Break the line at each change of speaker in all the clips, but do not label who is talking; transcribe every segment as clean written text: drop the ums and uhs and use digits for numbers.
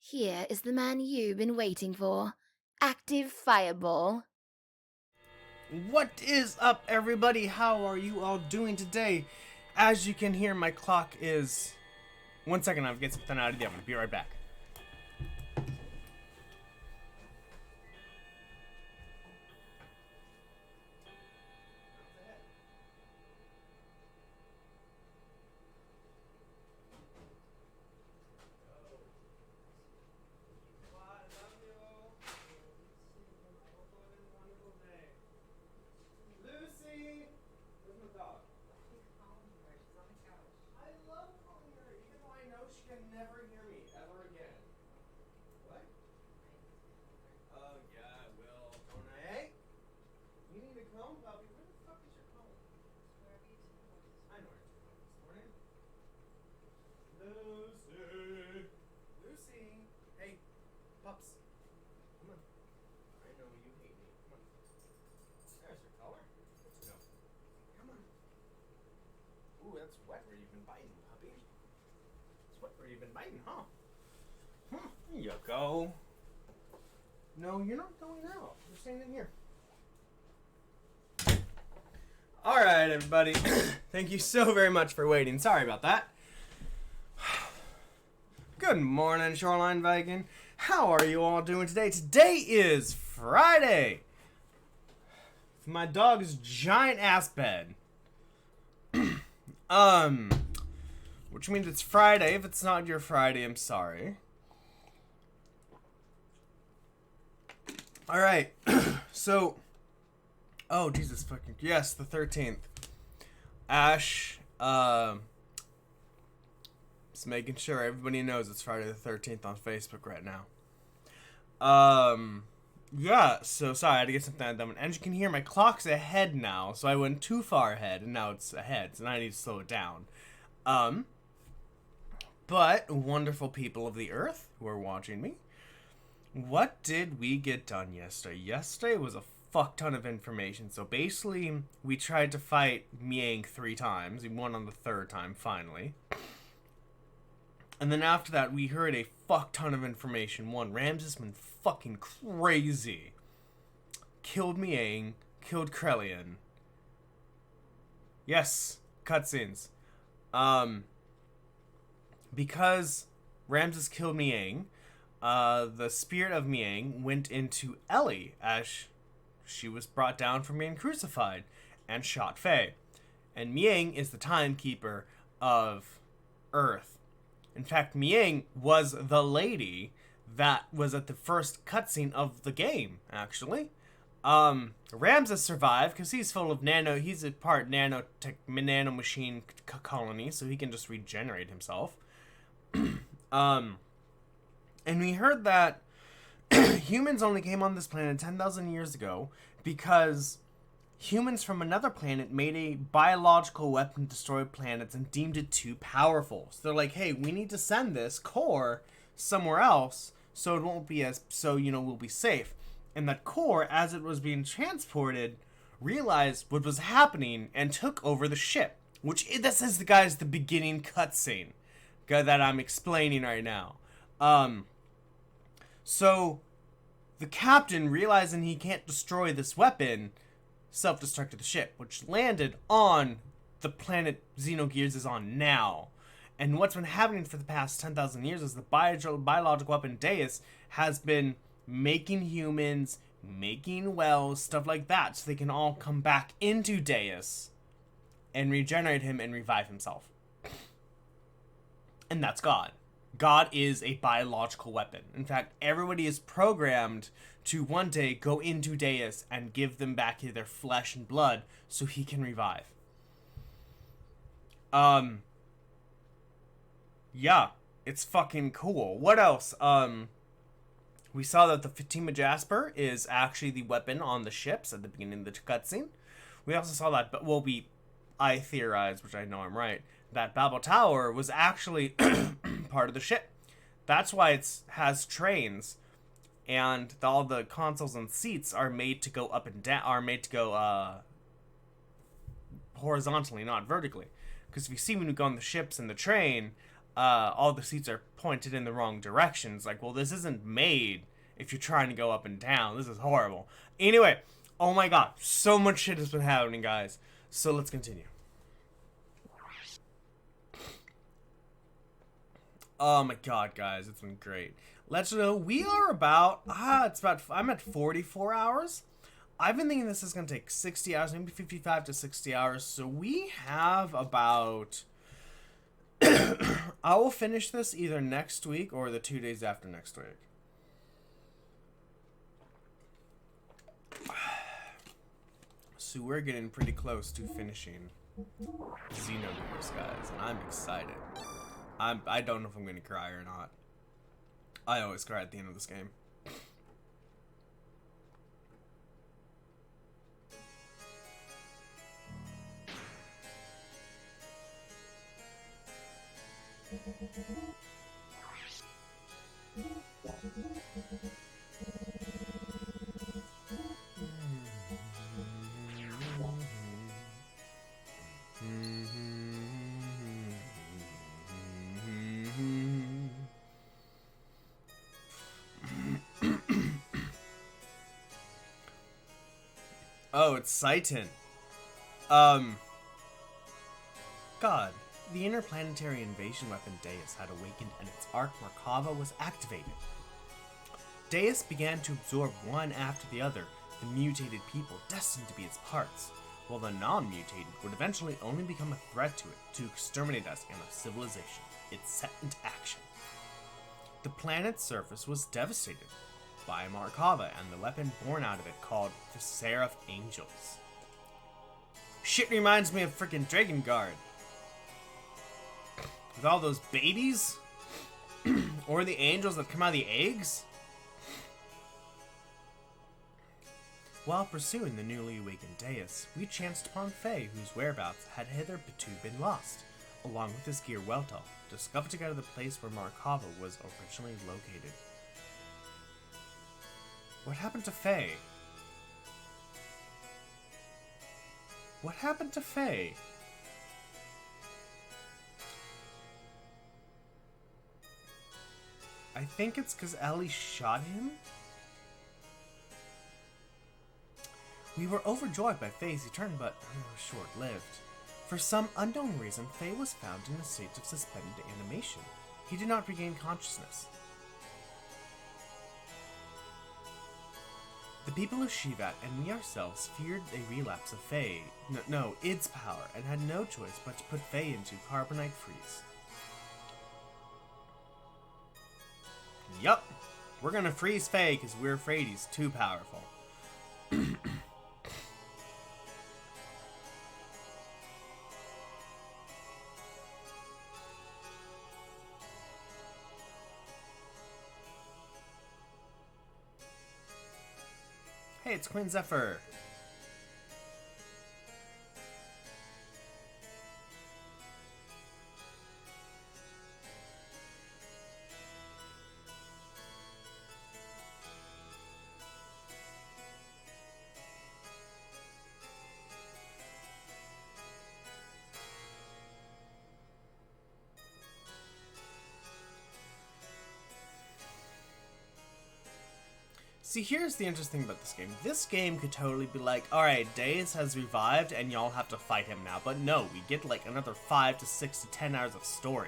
Here is the man you've been waiting for. Active Fireball.
What is up, everybody? How are you all doing today? As you can hear, my clock is... 1 second, I'll get something out of the oven. Be right back. Here you go. No, you're not going out. You're staying in here. Alright, everybody. Thank you so very much for waiting. Sorry about that. Good morning, Shoreline Viking. How are you all doing today? Today is Friday. My dog's giant ass bed. Which means it's Friday. If it's not your Friday, I'm sorry. Alright, so, oh, Jesus fucking, yes, the 13th. Ash, just making sure everybody knows it's Friday the 13th on Facebook right now. Yeah, so, sorry, I had to get something done. And you can hear, my clock's ahead now, so I went too far ahead, and now it's ahead, so now I need to slow it down. But, wonderful people of the earth who are watching me, what did we get done yesterday? Yesterday was a fuck ton of information. So basically, we tried to fight Miang 3 times. We won on the 3rd time, finally. And then after that, we heard a fuck ton of information. One, Ramses went fucking crazy. Killed Miang. Killed Krelian. Yes, cutscenes. Because Ramses killed Miang, the spirit of Miang went into Ellie as she was brought down from being crucified and shot Faye. And Miang is the timekeeper of Earth. In fact, Miang was the lady that was at the first cutscene of the game, actually. Ramses survived because he's full of he's a part nano machine colony, so he can just regenerate himself. And we heard that humans only came on this planet 10,000 years ago because humans from another planet made a biological weapon to destroy planets and deemed it too powerful. So they're like, hey, we need to send this core somewhere else so it won't be we'll be safe. And that core, as it was being transported, realized what was happening and took over the ship. This is the beginning cutscene that I'm explaining right now. So, the captain, realizing he can't destroy this weapon, self-destructed the ship, which landed on the planet Xenogears is on now. And what's been happening for the past 10,000 years is the biological weapon Deus has been making humans, making wells, stuff like that, so they can all come back into Deus and regenerate him and revive himself. And that's God. God is a biological weapon. In fact, everybody is programmed to one day go into Deus and give them back their flesh and blood so he can revive. Yeah, it's fucking cool. What else? We saw that the Fatima Jasper is actually the weapon on the ships at the beginning of the cutscene. We also saw that, but I theorized, which I know I'm right, that Babel Tower was actually part of the ship. That's why it has trains, and all the consoles and seats are made to go up and down, are made to go horizontally, not vertically. Because if you see when you go on the ships and the train, all the seats are pointed in the wrong directions. Like, well, this isn't made if you're trying to go up and down. This is horrible. Anyway, oh my god, so much shit has been happening, guys. So let's continue. Oh my god, guys, it's been great. Let's know, we are about, I'm at 44 hours. I've been thinking this is going to take 60 hours, maybe 55 to 60 hours. So we have about, I will finish this either next week or the 2 days after next week. So we're getting pretty close to finishing Xenogears, guys, and I'm excited. I don't know if I'm going to cry or not. I always cry at the end of this game. Oh, it's Saitan. God, the interplanetary invasion weapon Deus had awakened and its arc Markava was activated. Deus began to absorb one after the other the mutated people destined to be its parts, while the non-mutated would eventually only become a threat to it to exterminate us and our civilization. It set into action. The planet's surface was devastated by Markava and the weapon born out of it called the Seraph Angels. Shit reminds me of freaking Dragon Guard. With all those babies? Or the angels that come out of the eggs? While pursuing the newly awakened Deus, we chanced upon Faye, whose whereabouts had hitherto been lost, along with his gear Weltal, discovered together the place where Markava was originally located. What happened to Faye? What happened to Faye? I think it's because Ellie shot him? We were overjoyed by Faye's return, but short-lived. For some unknown reason, Faye was found in a state of suspended animation. He did not regain consciousness. The people of Shivat and we ourselves feared a relapse of Faye, its power, and had no choice but to put Faye into carbonite freeze. Yup, we're gonna freeze Faye because we're afraid he's too powerful. Hey, it's Queen Zephyr. See, here's the interesting thing about this game. This game could totally be like, alright, Deus has revived and y'all have to fight him now. But no, we get like another 5 to 6 to 10 hours of story.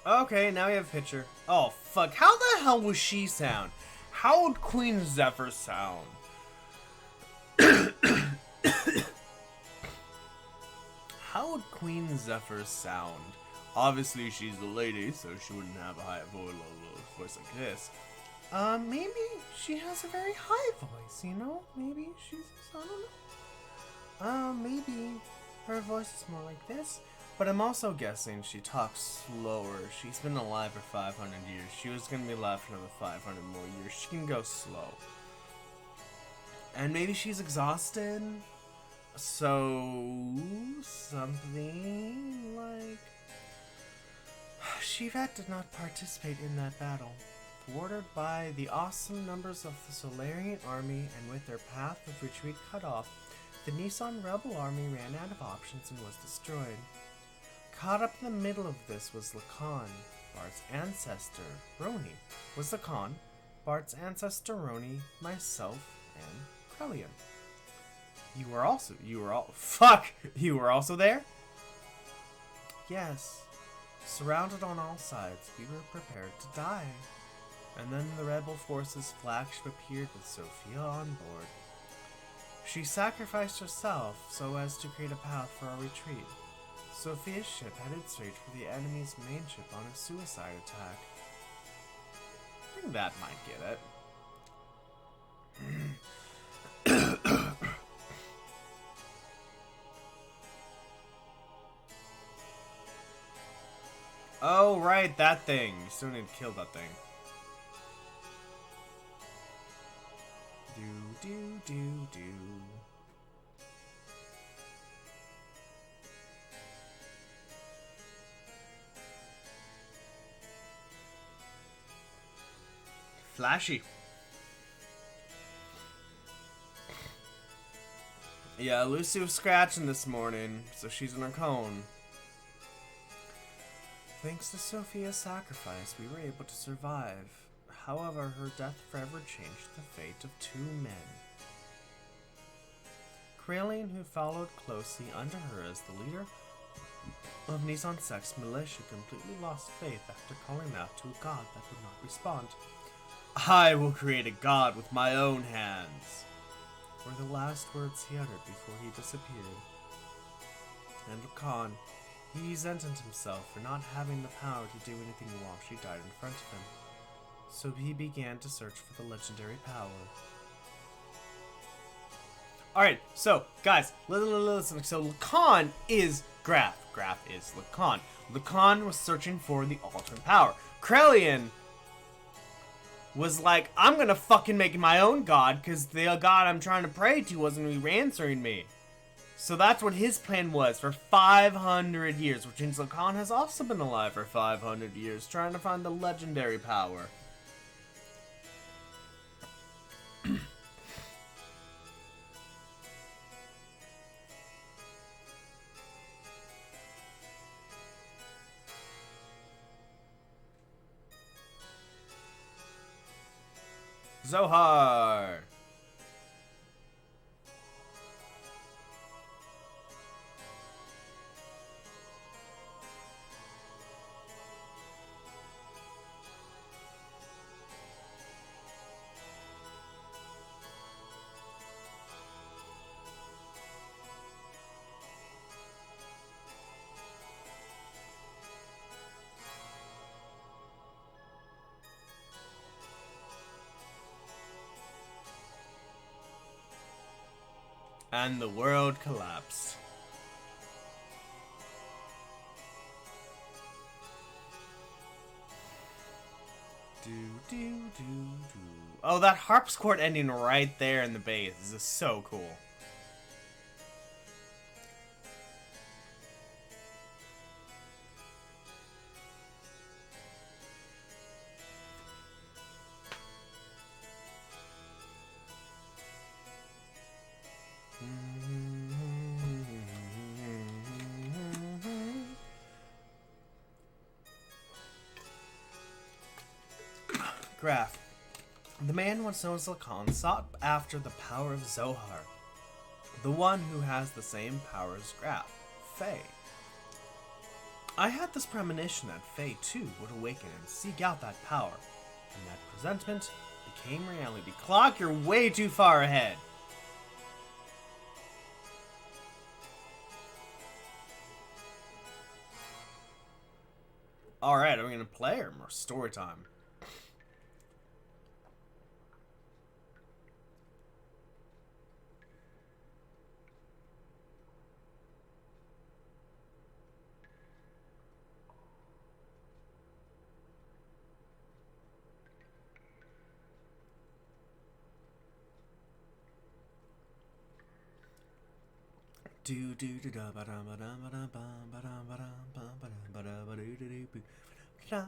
Okay, now we have a picture. Oh, fuck. How the hell would she sound? How would Queen Zephyr sound? How would Queen Zephyr sound? Obviously, she's a lady, so she wouldn't have a high voice like this. Maybe she has a very high voice, you know? Maybe she's, I don't know. Maybe her voice is more like this. But I'm also guessing she talks slower. She's been alive for 500 years. She was gonna be alive for another 500 more years. She can go slow. And maybe she's exhausted. So, something like... Shiva did not participate in that battle. Thwarted by the awesome numbers of the Solarian army and with their path of retreat cut off, the Nissan rebel army ran out of options and was destroyed. Caught up in the middle of this was Lacan, Bart's ancestor. Roni was Lacan, Bart's ancestor Roni, myself, and Krelian. You were also there? Yes. Surrounded on all sides, we were prepared to die. And then the rebel forces' flagship appeared with Sophia on board. She sacrificed herself so as to create a path for our retreat. Sophia's ship headed straight for the enemy's main ship on a suicide attack. I think that might get it. Oh, right, that thing. You still need to kill that thing. Do. Flashy. Yeah, Lucy was scratching this morning, so she's in her cone. Thanks to Sophia's sacrifice, we were able to survive. However, her death forever changed the fate of 2 men. Krelian, who followed closely under her as the leader of Nissan Sect's militia, completely lost faith after calling out to a god that would not respond. I will create a god with my own hands, were the last words he uttered before he disappeared. And Lacan, he resented himself for not having the power to do anything while she died in front of him. So he began to search for the legendary power. Alright, so, guys, listen. So, Lacan is Graf. Graf is Lacan. Lacan was searching for the ultimate power. Krelian was like, I'm gonna fucking make my own god, because the god I'm trying to pray to wasn't really answering me. So that's what his plan was for 500 years, which means Lacan has also been alive for 500 years, trying to find the legendary power. Zohar! And the world collapsed. Oh, that harpsichord ending right there in the base is just so cool. Graph. The man once known as Lacan sought after the power of Zohar, the one who has the same power as Graph, Faye. I had this premonition that Fae too would awaken and seek out that power, and that presentiment became reality. Clock, you're way too far ahead. Alright, are we gonna play or more story time? Do do do da ba da ba da ba da ba ba da ba da ba ba da ba da ba do do do boo. Da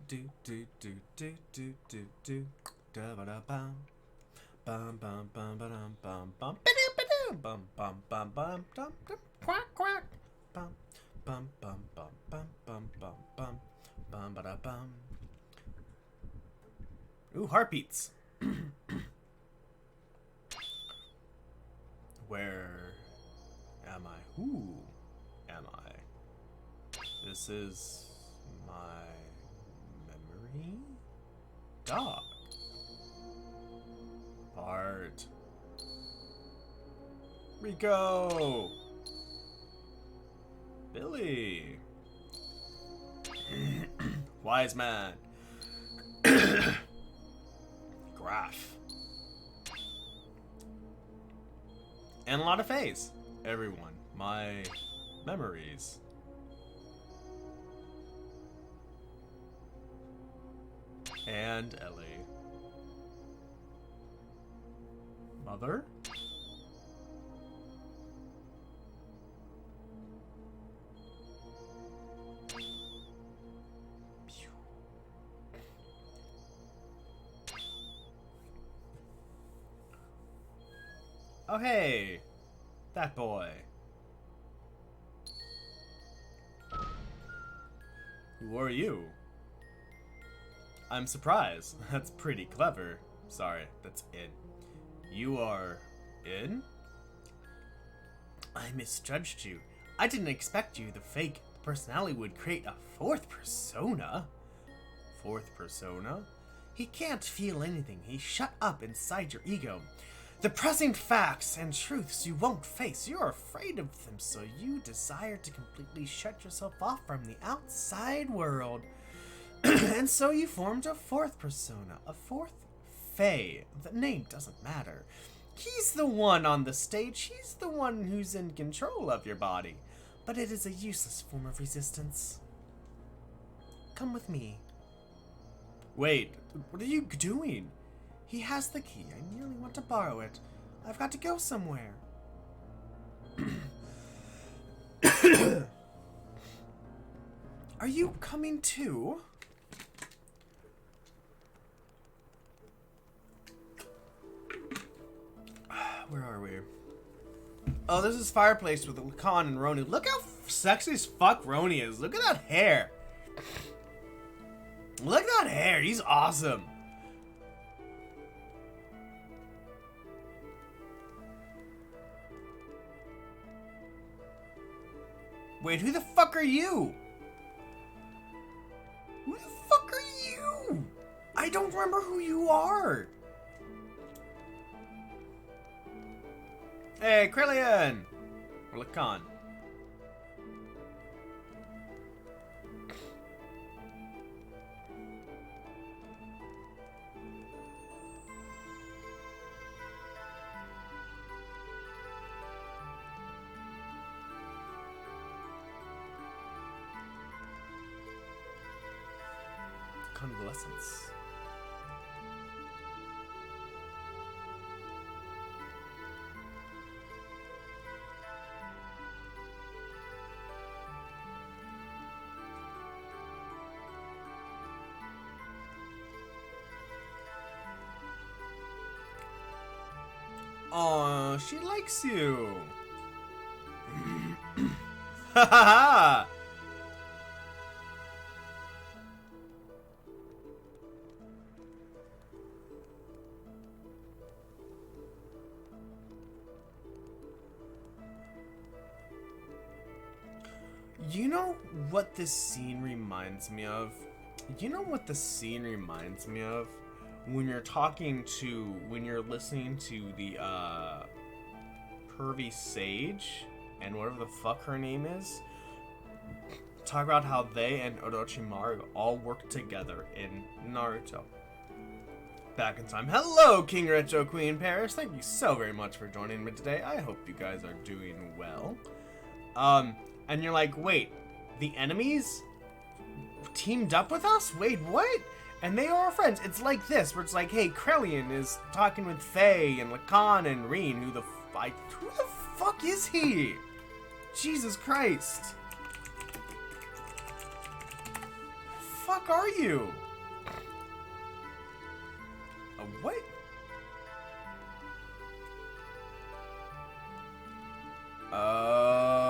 do do do do do do do da ba da bam bam bam bam ba dum bam bam bam bam bam bam dum dum quack quack bam bam bam bam bam bam bam bam bam ba da bam. Ooh, heartbeats. Where am I? Who am I? This is my memory? Dog. Bart. Rico. Billy. Wise man. Graph. And a lot of Fays. Everyone. My memories. And Ellie. Mother? Oh hey, that boy. Who are you? I'm surprised. That's pretty clever. Sorry, that's in. You are in? I misjudged you. I didn't expect you, the fake personality, would create a fourth persona. Fourth persona? He can't feel anything. He's shut up inside your ego. The pressing facts and truths you won't face. You're afraid of them, so you desire to completely shut yourself off from the outside world. And so you formed a fourth persona, a fourth Fae. The name doesn't matter. He's the one on the stage. He's the one who's in control of your body. But it is a useless form of resistance. Come with me. Wait, what are you doing? He has the key. I merely want to borrow it. I've got to go somewhere. Are you coming too? Where are we? Oh, this is fireplace with Lacan and Roni. Look how sexy as fuck Roni is. Look at that hair. Look at that hair. He's awesome. Wait, who the fuck are you? Who the fuck are you? I don't remember who you are. Hey, Krelian! Or Lacan. Convalescence. Aw, she likes you. Ha ha ha! You know what this scene reminds me of? You know what the scene reminds me of? When you're listening to the pervy sage and whatever the fuck her name is, talk about how they and Orochimaru all work together in Naruto. Back in time. Hello, King Retro Queen Paris. Thank you so very much for joining me today. I hope you guys are doing well. And you're like, wait, the enemies teamed up with us? Wait, what? And they are our friends. It's like this, where it's like, hey, Krelian is talking with Faye and Lacan and Reen. Who the fuck is he? Jesus Christ. Fuck are you? What? Oh.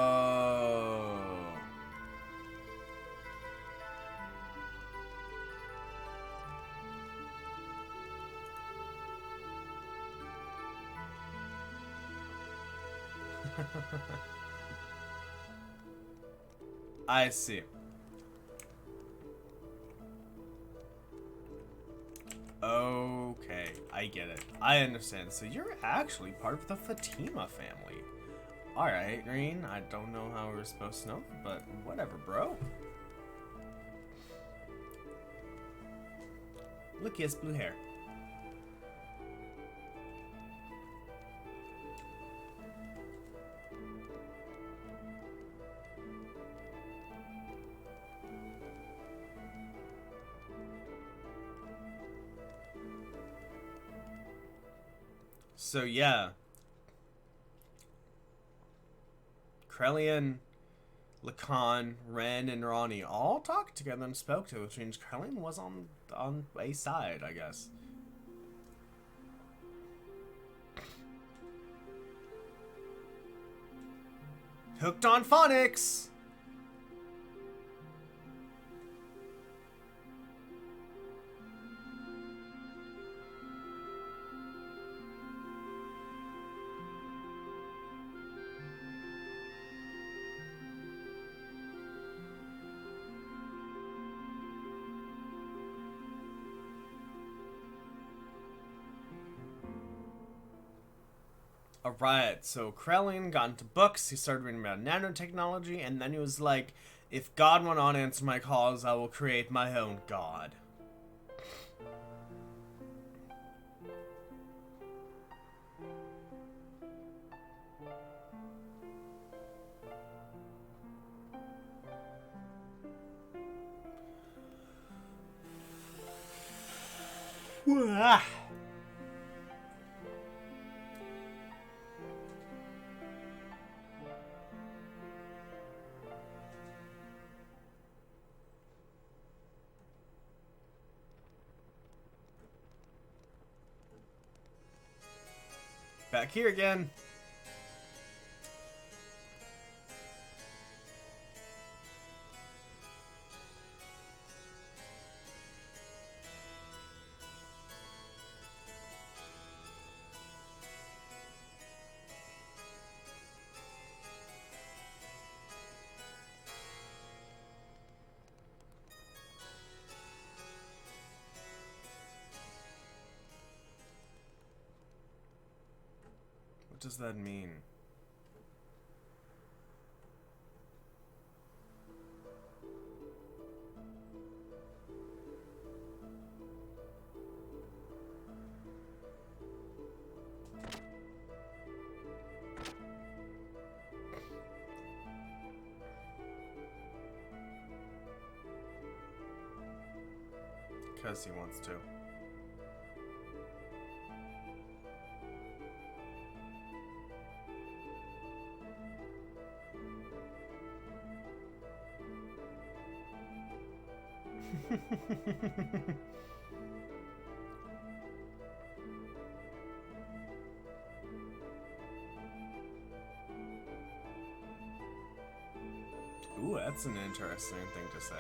I see. Okay, I get it. I understand. So you're actually part of the Fatima family. Alright, Green. I don't know how we're supposed to know, but whatever, bro. Look, he has blue hair. So yeah, Krelian, Lacan, Ren, and Ronnie all talked together and spoke to, which means Krelian was on a side, I guess. Hooked on phonics. Alright, so Krelian got into books, he started reading about nanotechnology, and then he was like, if God will not answer my calls, I will create my own God. Back here again. What does that mean? Because he wants to. Ooh, that's an interesting thing to say.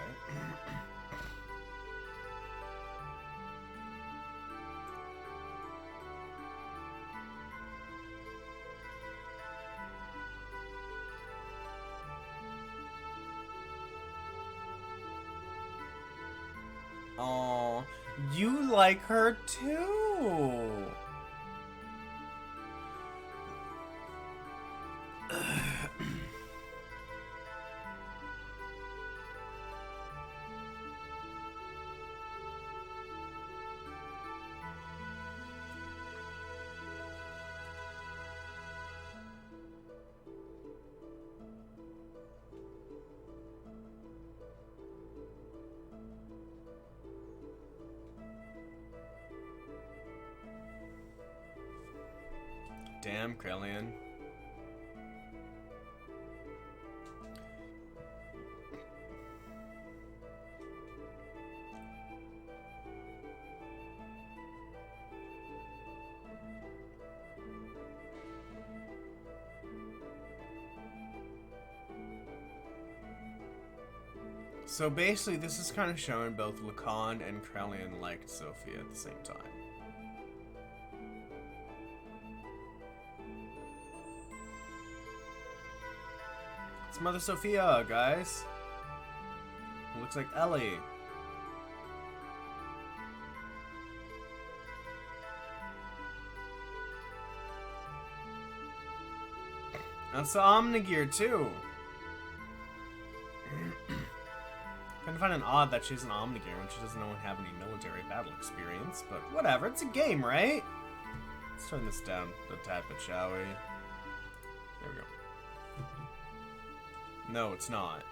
You like her too. Damn, Krelian. So basically, this is kind of showing both Lacan and Krelian liked Sophia at the same time. It's Mother Sophia, guys. It looks like Ellie. That's the Omnigear, too. Kind of find it odd that she's an Omnigear when she doesn't have any military battle experience, but whatever, it's a game, right? Let's turn this down a tad bit, shall we? There we go. No, it's not.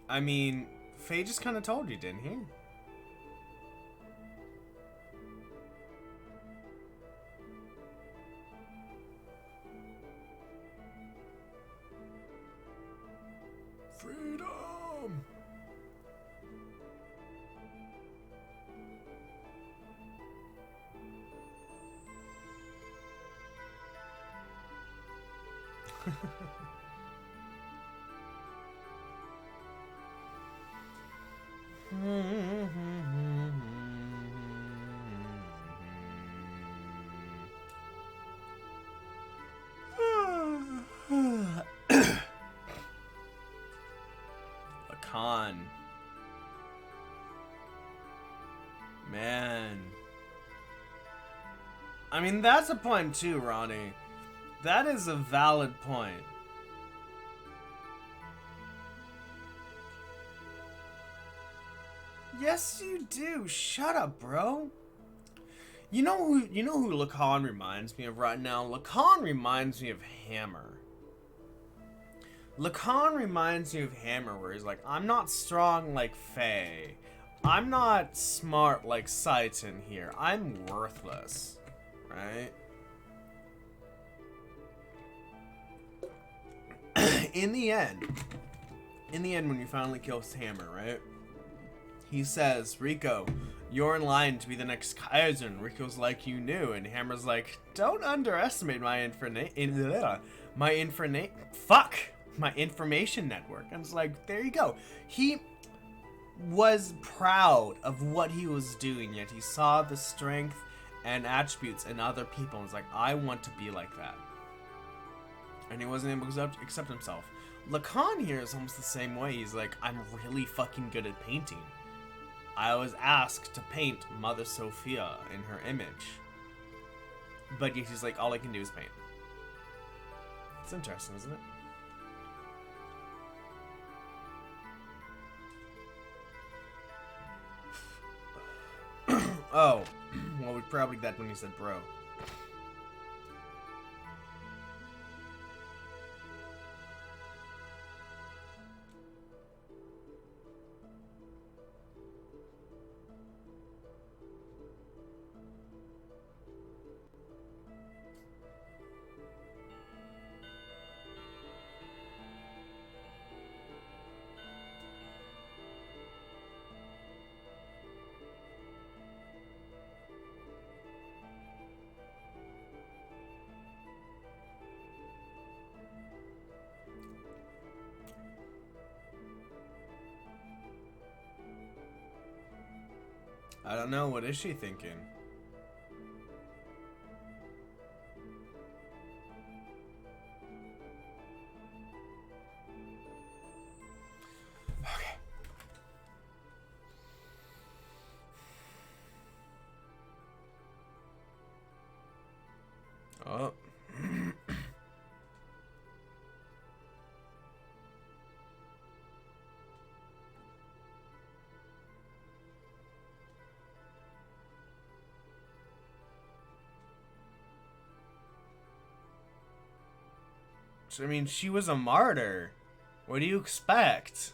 I mean, Faye just kind of told you, didn't he? Freedom! Lacan. Man. I mean, that's a point too, Ronnie. That is a valid point. Yes, you do. Shut up, bro. You know who Lacan reminds me of right now? Lacan reminds me of Hammer. Lacan reminds me of Hammer, where he's like, I'm not strong like Faye. I'm not smart like Saiton here. I'm worthless. Right? In the end, when you finally kill Hammer, right? He says, Rico, you're in line to be the next Kaiser. And Rico's like, you knew. And Hammer's like, don't underestimate my information network. And it's like, there you go. He was proud of what he was doing, yet he saw the strength and attributes in other people and was like, I want to be like that. And he wasn't able to accept himself. Lacan here is almost the same way. He's like, I'm really fucking good at painting. I was asked to paint Mother Sophia in her image. But yet he's like, all I can do is paint. It's interesting, isn't it? Oh, well, we probably that when he said bro. I don't know. What is she thinking? Okay. Oh. I mean, she was a martyr. What do you expect?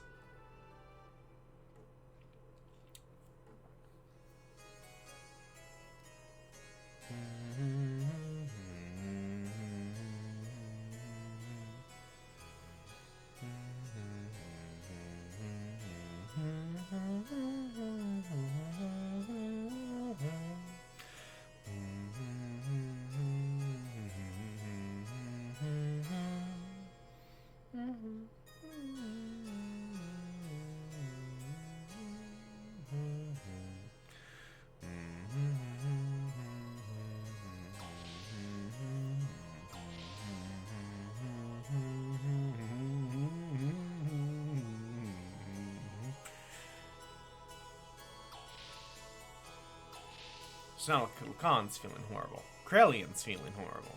It's not like Lacan's feeling horrible. Krelian's feeling horrible.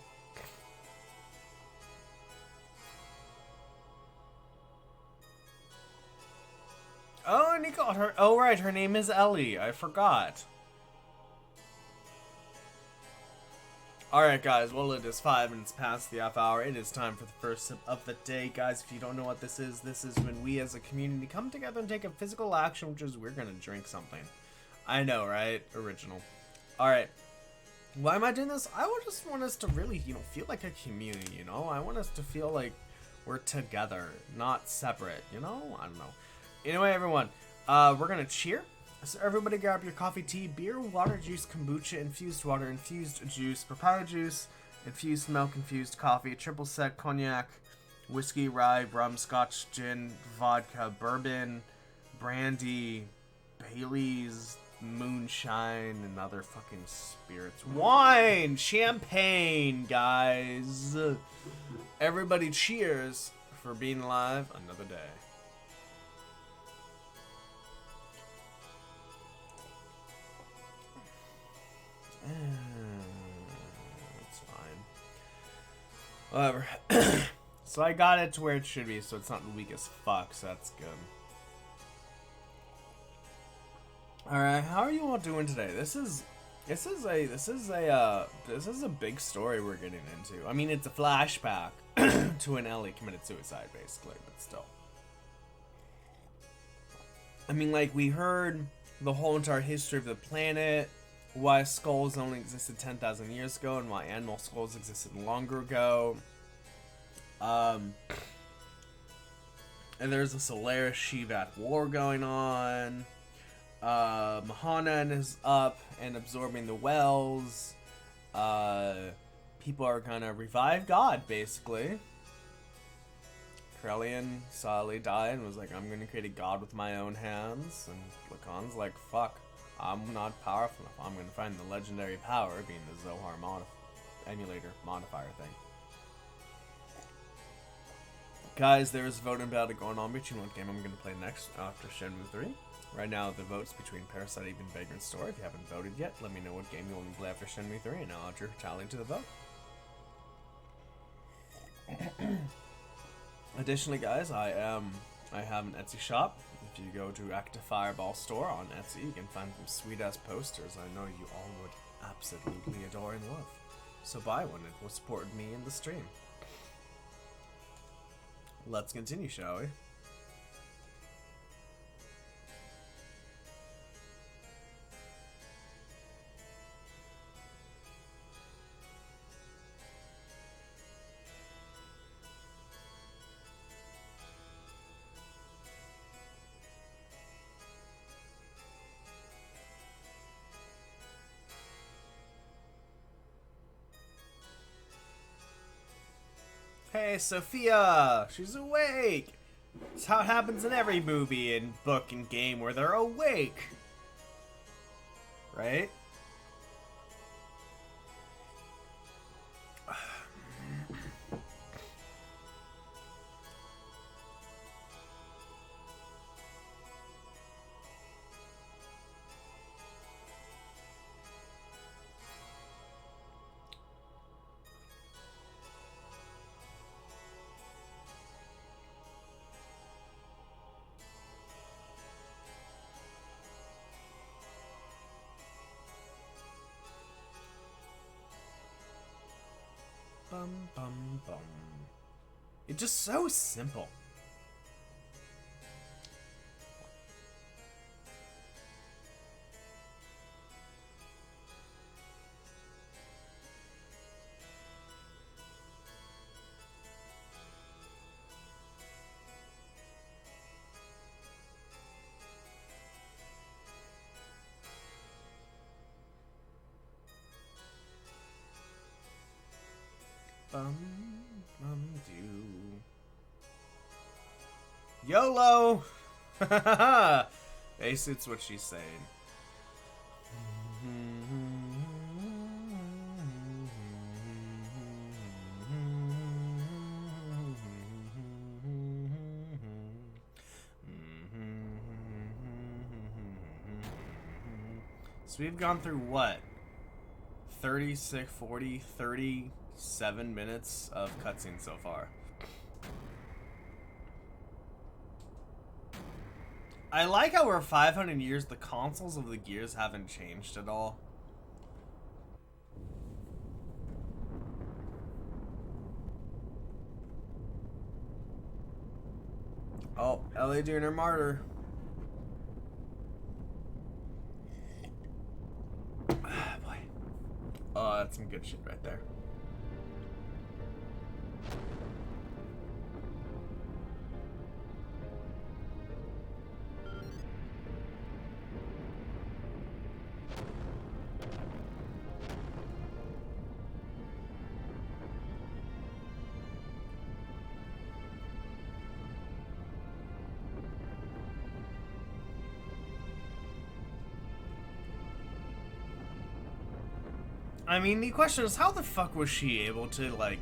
Oh, and he got her. Oh, right, her name is Ellie. I forgot. Alright, guys, well, it is 5 minutes past the half hour. It is time for the first sip of the day. Guys, if you don't know what this is when we as a community come together and take a physical action, which is we're gonna drink something. I know, right? Original. Alright. Why am I doing this? I would just want us to really, feel like a community, I want us to feel like we're together, not separate, I don't know. Anyway, everyone, we're gonna cheer. So everybody grab your coffee, tea, beer, water, juice, kombucha, infused water, infused juice, papaya juice, infused milk, infused coffee, triple sec, cognac, whiskey, rye, rum, scotch, gin, vodka, bourbon, brandy, Bailey's, moonshine, and other fucking spirits. Wine! Champagne, guys! Everybody cheers for being alive another day. That's fine. Whatever. So I got it to where it should be, so it's not weak as fuck, so that's good. Alright, how are you all doing today? This is a big story we're getting into. I mean, it's a flashback to an Ellie committed suicide, basically, but still. I mean, like, we heard the whole entire history of the planet, why skulls only existed 10,000 years ago, and why animal skulls existed longer ago. And there's a Solaris Shivat war going on. Mahanan is up and absorbing the wells. People are gonna revive God, basically. Krelian saw Ellie die and was like, I'm gonna create a god with my own hands. And Lacan's like, fuck, I'm not powerful enough. I'm gonna find the legendary power, being the Zohar emulator modifier thing. Guys, there is a voting battle going on between what game I'm gonna play next after Shenmue 3. Right now, the vote's between Parasite, Even Vagrant Story. If you haven't voted yet, let me know what game you want to play after Shenmue 3, and I'll add your tally to the vote. Additionally, guys, I have an Etsy shop. If you go to Active Fireball store on Etsy, you can find some sweet-ass posters I know you all would absolutely adore and love. So buy one, it will support me in the stream. Let's continue, shall we? Hey, Sophia! She's awake! It's how it happens in every movie and book and game where they're awake. right? Bum, bum, bum. It's just so simple. Bum, bum, do. YOLO! Ace, it's what she's saying. So we've gone through what? 36, 40, 37 minutes of cutscene so far. I like how we're 500 years, the consoles of the Gears haven't changed at all. Oh, Ellie doing her martyr. Boy. Oh, that's some good shit right there. I mean, the question is, how the fuck was she able to, like,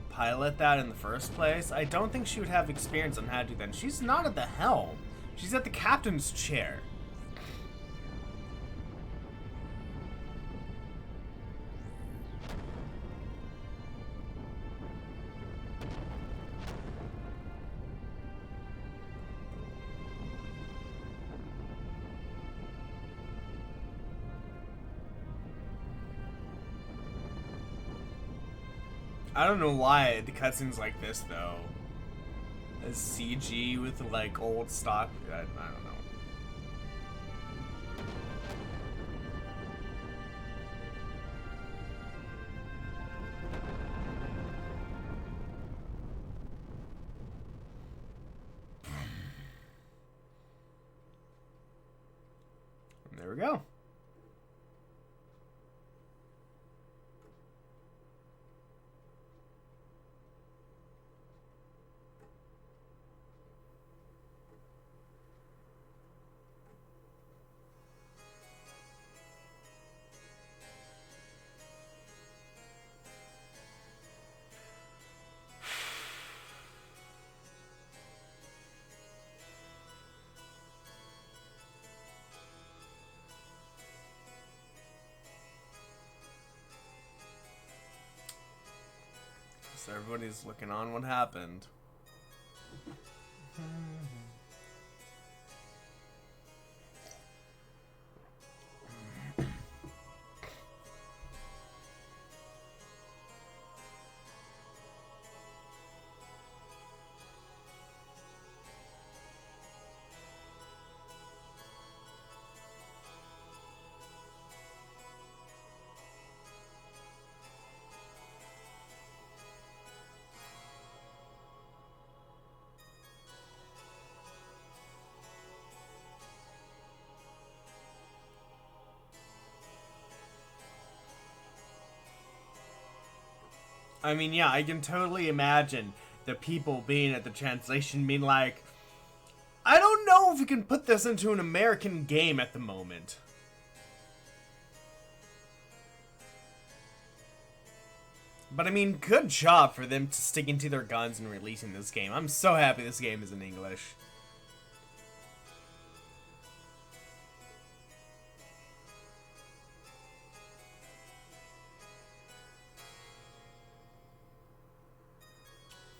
pilot that in the first place? I don't think she would have experience on how to do that. She's not at the helm. She's at the captain's chair. I don't know why the cutscene's like this, though. A CG with, like, old stock. I don't know. And there we go. So everybody's looking on what happened. I mean, yeah, I can totally imagine the people being at the translation being like, I don't know if we can put this into an American game at the moment. But I mean, good job for them sticking to their guns and releasing this game. I'm so happy this game is in English.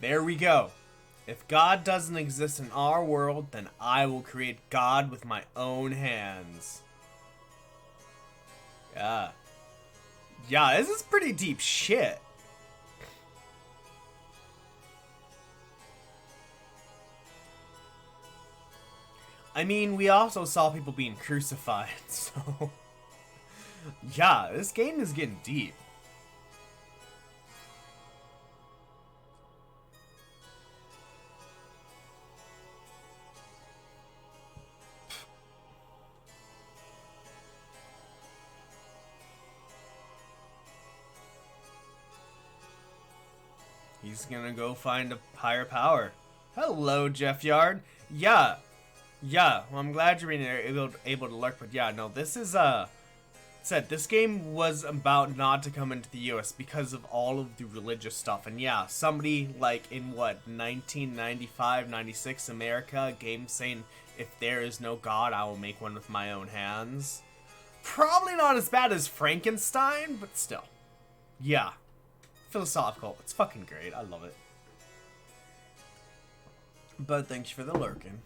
There we go. If God doesn't exist in our world, then I will create God with my own hands. Yeah. Yeah, this is pretty deep shit. I mean, we also saw people being crucified, so... yeah, this game is getting deep. He's gonna go find a higher power. Hello, Jeff Yard. Yeah. Yeah, well, I'm glad you're able to lurk, but yeah, no, this is, said, this game was about not to come into the US because of all of the religious stuff, and yeah, somebody, like, in what, 1995, 96 America, a game saying, if there is no God, I will make one with my own hands. Probably not as bad as Frankenstein, but still. Yeah. Philosophical. It's fucking great. I love it. But thank you for the lurking.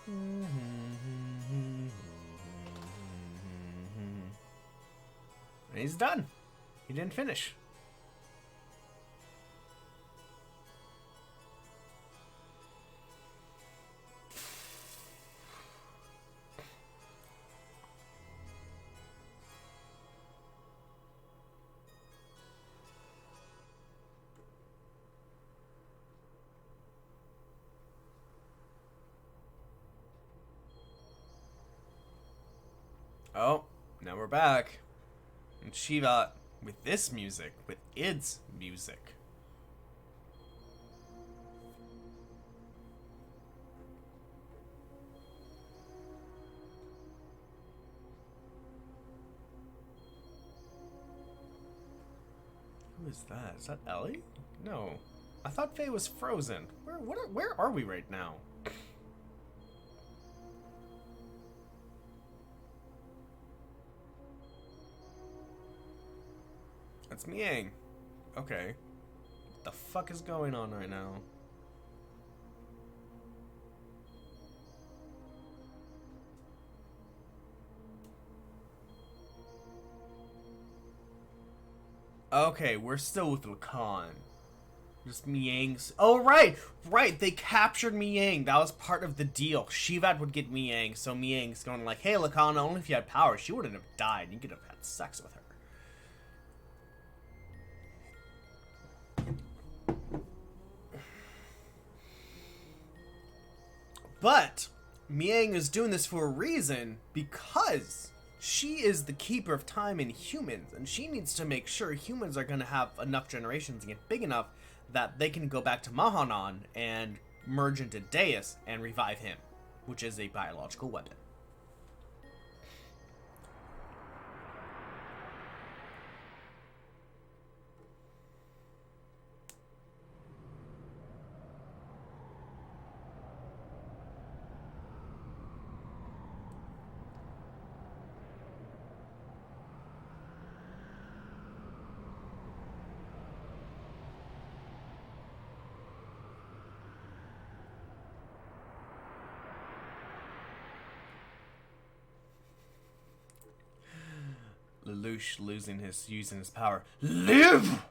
And he's done. He didn't finish. Oh, now we're back. And Shiva with this music, with its music. Who is that? Is that Ellie? No. I thought Faye was frozen. Where are we right now? That's Miang. Okay. What the fuck is going on right now? Okay, we're still with Lacan. Just Miang's. Oh, right! Right! They captured Miang. That was part of the deal. Shivat would get Miang, so Miang's going like, hey, Lacan, only if you had power. She wouldn't have died. You could have had sex with her. But Miang is doing this for a reason, because she is the keeper of time in humans, and she needs to make sure humans are going to have enough generations and get big enough that they can go back to Mahanan and merge into Deus and revive him, which is a biological weapon. Lelouch using his power. Live!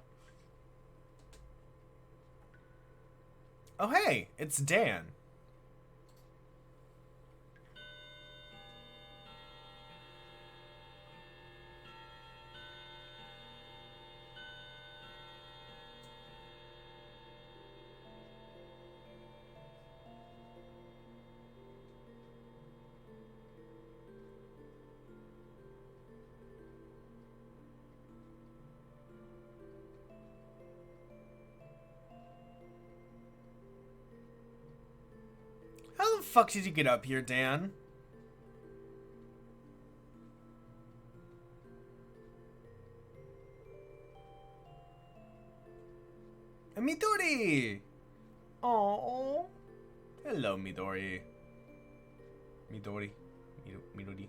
Oh hey, it's Dan. How the fuck did you get up here, Dan? Midori! Oh, hello, Midori. Midori. Midori.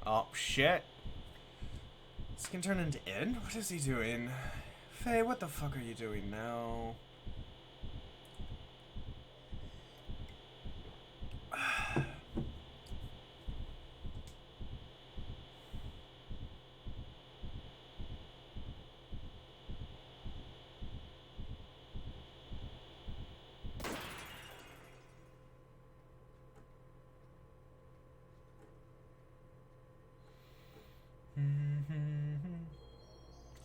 Oh, shit. This can turn into Ed? What is he doing? Faye, what the fuck are you doing now?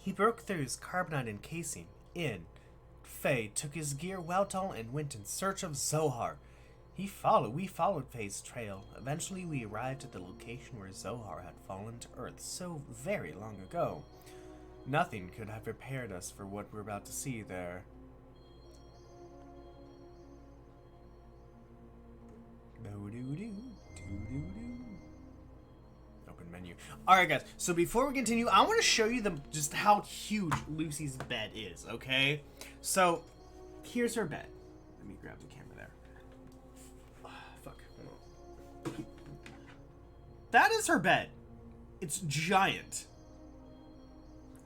He broke through his carbonite encasing. Faye took his gear well-tall and went in search of Zohar. We followed Faye's trail. Eventually we arrived at the location where Zohar had fallen to Earth so very long ago. Nothing could have prepared us for what we're about to see there. Open menu. Alright guys, so before we continue, I want to show you just how huge Lucy's bed is, okay? So, here's her bed. Let me grab the camera there. Fuck. That is her bed. It's giant.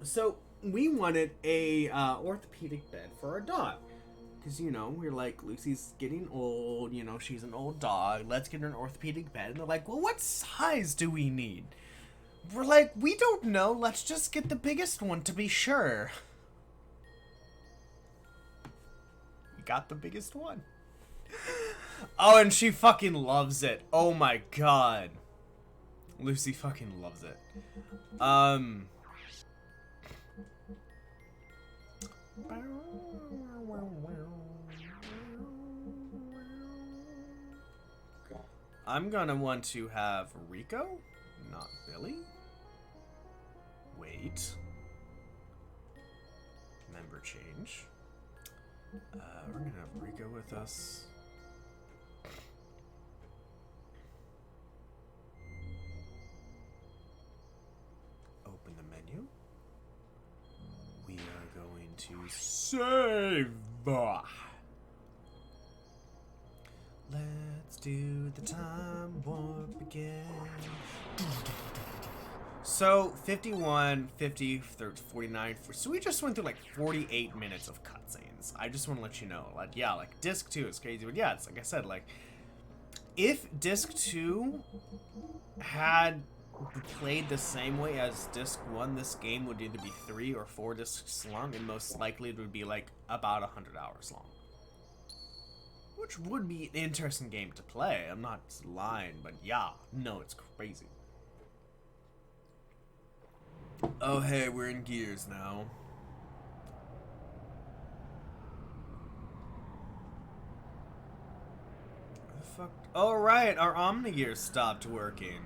So, we wanted a orthopedic bed for our dog. Because, you know, we're like, Lucy's getting old, you know, she's an old dog, let's get her an orthopedic bed. And they're like, well, what size do we need? We're like, we don't know, let's just get the biggest one to be sure. We got the biggest one. Oh, and she fucking loves it. Oh my god. Lucy fucking loves it. I'm gonna want to have Rico, not Billy. Wait. Member change. We're gonna have Rico with us. Open the menu. We are going to save. Let's do the time warp again. So, 51, 50, 49, so we just went through like 48 minutes of cutscenes. I just want to let you know, like, yeah, like, Disc 2 is crazy, but yeah, it's like I said, like, if Disc 2 had played the same way as Disc 1, this game would either be 3 or 4 discs long, and most likely it would be like about 100 hours long. Which would be an interesting game to play. I'm not lying, but yeah, no, it's crazy. Oh, hey, we're in Gears now. The fuck? Oh, right, our Omni-Gears stopped working.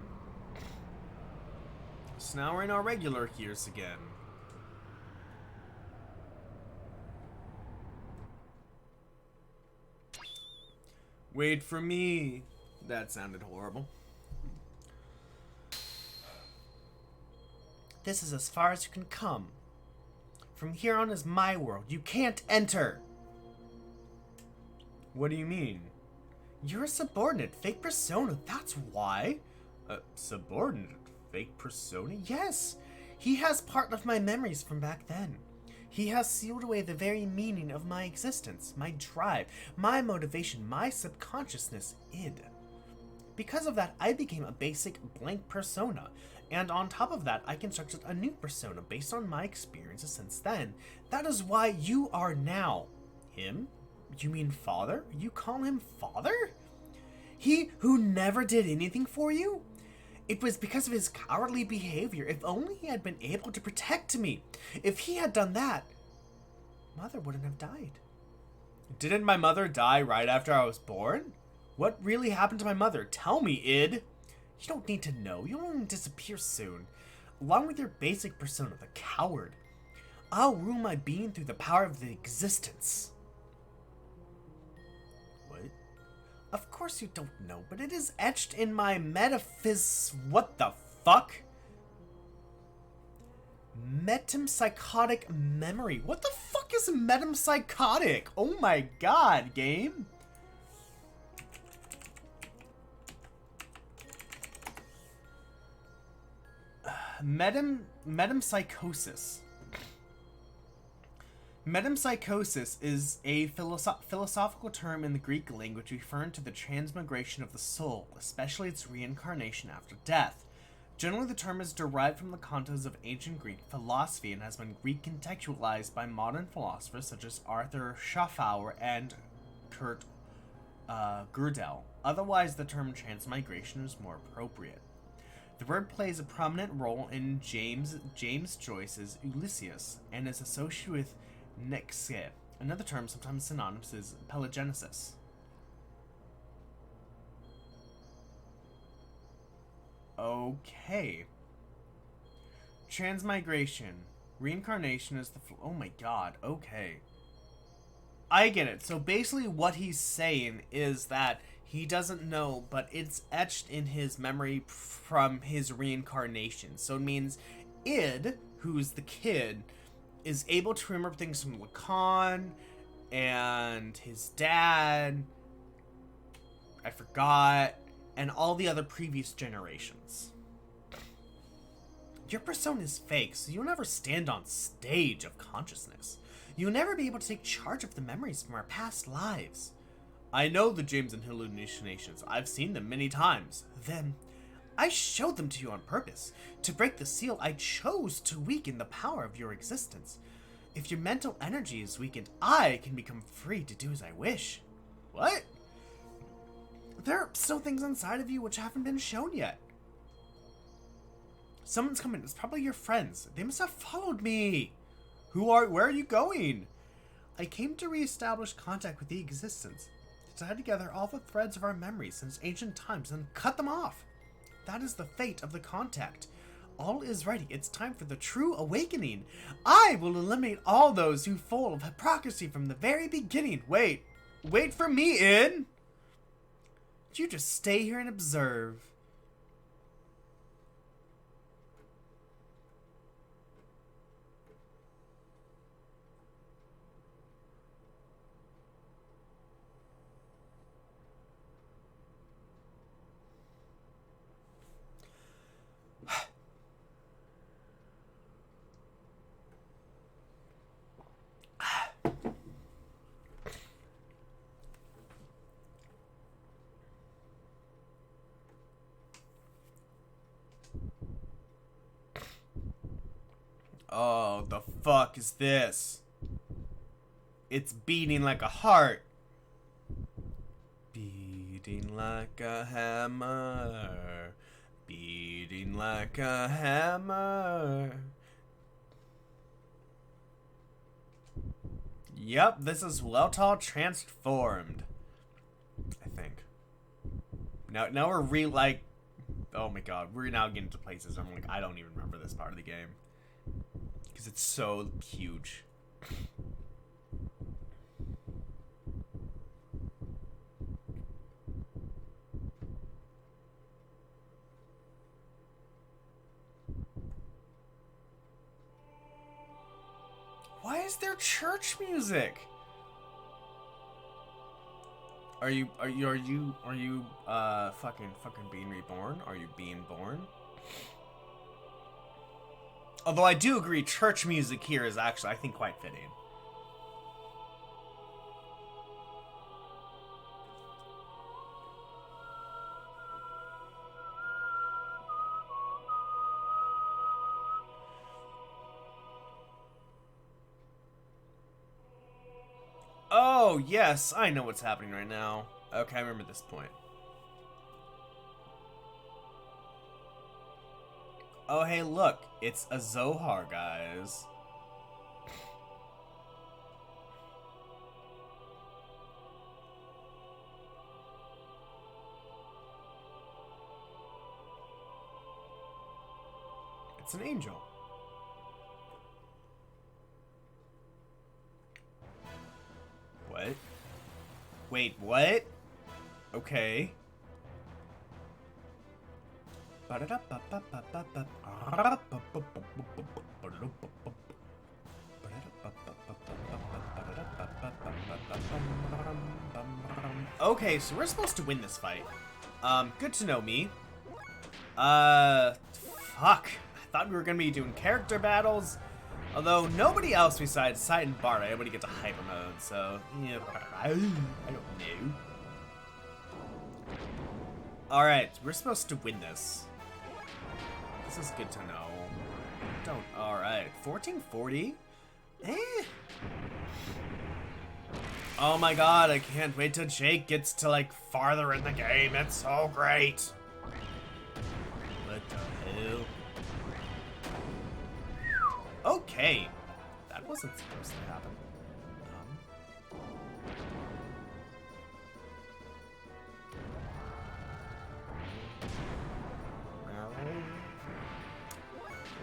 So now we're in our regular Gears again. Wait for me. That sounded horrible. This is as far as you can come. From here on is my world. You can't enter. What do you mean? You're a subordinate. Fake persona. That's why. Subordinate? Fake persona? Yes. He has part of my memories from back then. He has sealed away the very meaning of my existence, my drive, my motivation, my subconsciousness, id. Because of that, I became a basic blank persona, and on top of that, I constructed a new persona based on my experiences since then. That is why you are now. Him? You mean father? You call him father? He who never did anything for you? It was because of his cowardly behavior. If only he had been able to protect me. If he had done that, Mother wouldn't have died. Didn't my mother die right after I was born? What really happened to my mother? Tell me, id. You don't need to know. You'll only disappear soon. Along with your basic persona, the coward. I'll rule my being through the power of the existence. What? Of course you don't know, but it is etched in my What the fuck? Metempsychotic memory. What the fuck is metempsychotic? Oh my god, game. Metempsychosis. Metempsychosis is a philosophical term in the Greek language referring to the transmigration of the soul, especially its reincarnation after death. Generally, the term is derived from the context of ancient Greek philosophy and has been recontextualized by modern philosophers such as Arthur Schafauer and Kurt Gödel. Otherwise, the term transmigration is more appropriate. The word plays a prominent role in James Joyce's Ulysses and is associated with nexie. Another term sometimes synonymous is pelagenesis. Okay. Transmigration. Reincarnation is the... Oh my god, okay. I get it. So basically what he's saying is that he doesn't know, but it's etched in his memory from his reincarnation. So it means Id, who's the kid, is able to remember things from Lacan and his dad, I forgot, and all the other previous generations. Your persona is fake, so you'll never stand on stage of consciousness. You'll never be able to take charge of the memories from our past lives. I know the dreams and hallucinations. I've seen them many times. Then, I showed them to you on purpose. To break the seal, I chose to weaken the power of your existence. If your mental energy is weakened, I can become free to do as I wish. What? There are still things inside of you which haven't been shown yet. Someone's coming. It's probably your friends. They must have followed me. Where are you going? I came to reestablish contact with the existence. To tie together all the threads of our memories since ancient times and cut them off. That is the fate of the contact. All is ready. It's time for the true awakening. I will eliminate all those who full of hypocrisy from the very beginning. Wait for me, Id. You just stay here and observe. Oh, the fuck is this? It's beating like a heart. Beating like a hammer. Beating like a hammer. Yep, this is Weltall transformed. I think. Now we're like... Oh my god, we're now getting to places where I'm like, I don't even remember this part of the game. Because it's so huge. Why is there church music? Are you fucking being reborn? Are you being born? Although I do agree, church music here is actually, I think, quite fitting. Oh, yes, I know what's happening right now. Okay, I remember this point. Oh, hey, look, it's a Zohar, guys. It's an angel. What? Wait, what? Okay. Okay, so we're supposed to win this fight. Good to know me. Fuck. I thought we were gonna be doing character battles. Although nobody else besides Sight and Bart are able to get to hyper mode, so yeah, I don't know. Alright, we're supposed to win this. This is good to know. Don't. Alright, 1440? Eh? Oh my god, I can't wait till Jake gets to like farther in the game. It's so great. What the hell? Okay. That wasn't supposed to happen.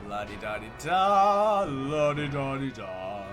La-di-da-di-da, la-di-da-di-da.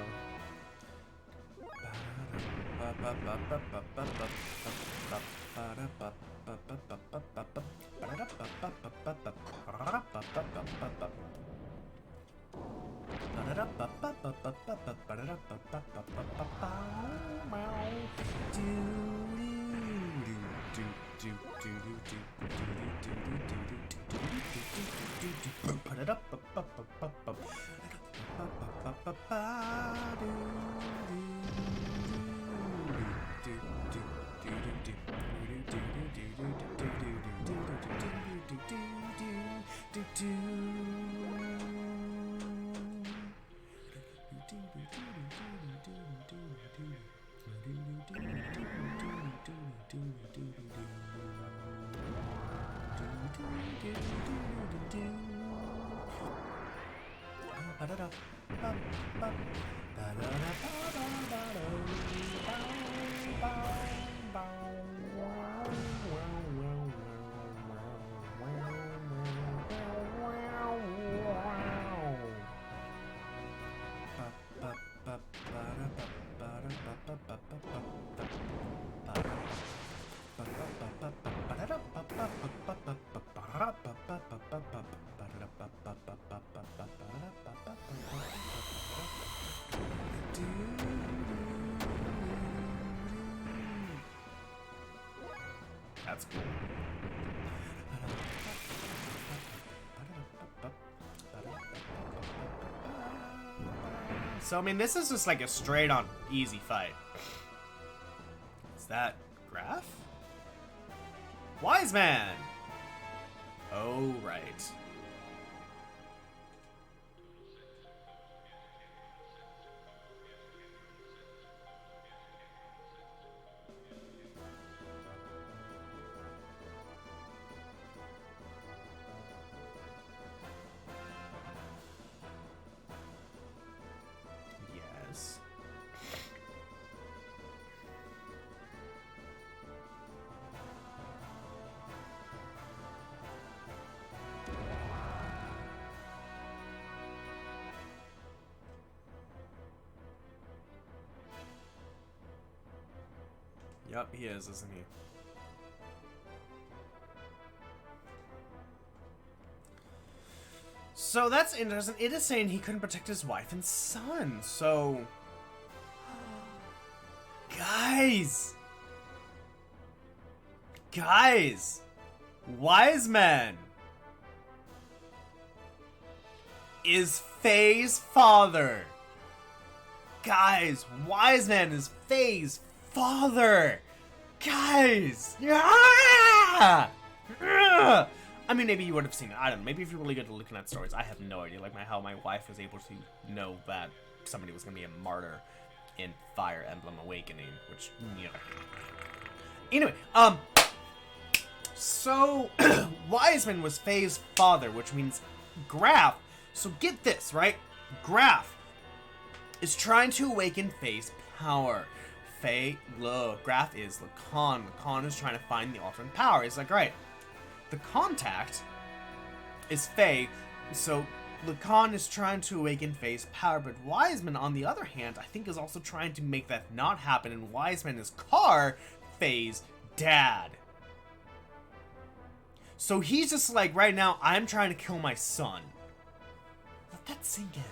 That's cool. So, I mean, this is just like a straight on easy fight. Is that Graph? Wise Man! Oh, right. Yes. Yup, he is, isn't he? So that's interesting. It is saying he couldn't protect his wife and son. So, guys, Wise Man is Faye's father. Guys, Wise Man is Faye's father. Guys, yeah. I mean, maybe you would have seen it. I don't know. Maybe if you're really good at looking at stories. I have no idea. Like how my wife was able to know that somebody was going to be a martyr in Fire Emblem Awakening, which, you know. Anyway, so Wiseman was Faye's father, which means Graph. So get this, right? Graph is trying to awaken Faye's power. Graph is Lacan. Lacan is trying to find the alternate power. He's like, right. The contact is Faye, so Lacan is trying to awaken Faye's power, but Wiseman, on the other hand, I think is also trying to make that not happen, and Wiseman is Carr, Faye's dad. So he's just like, right now, I'm trying to kill my son. Let that sink in.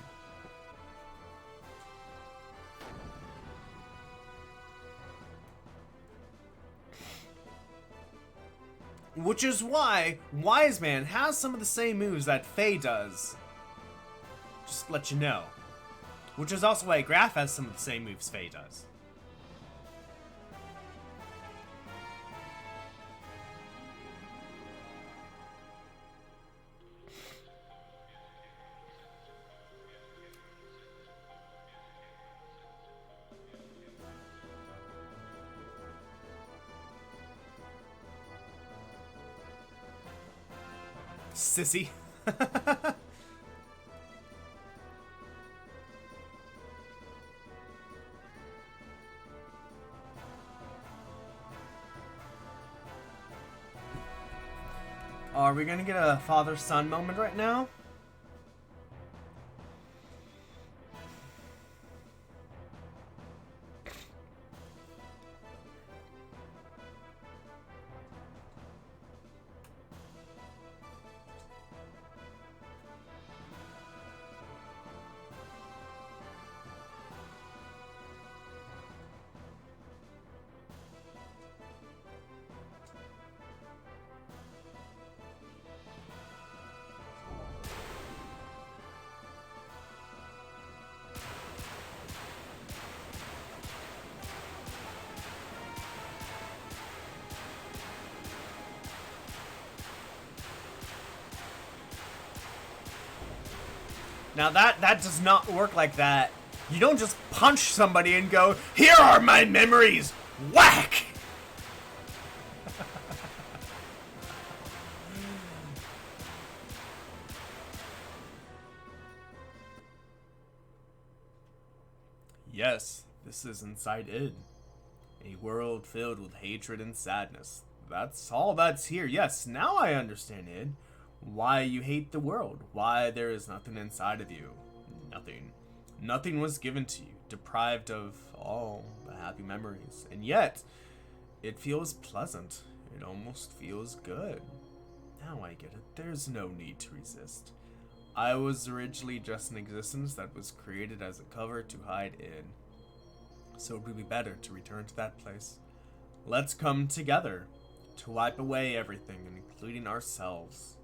Which is why Wiseman has some of the same moves that Faye does. Just to let you know. Which is also why Graf has some of the same moves Faye does. Sissy. Are we gonna get a father-son moment right now? Now that does not work like that. You don't just punch somebody and go, "Here are my memories!" Whack! Yes, this is inside id. A world filled with hatred and sadness. That's all that's here. Yes, now I understand id. Why you hate the world. Why there is nothing inside of you. Nothing. Nothing was given to you. Deprived of all the happy memories. And yet, it feels pleasant. It almost feels good. Now I get it. There's no need to resist. I was originally just an existence that was created as a cover to hide in. So it would be better to return to that place. Let's come together to wipe away everything, including ourselves.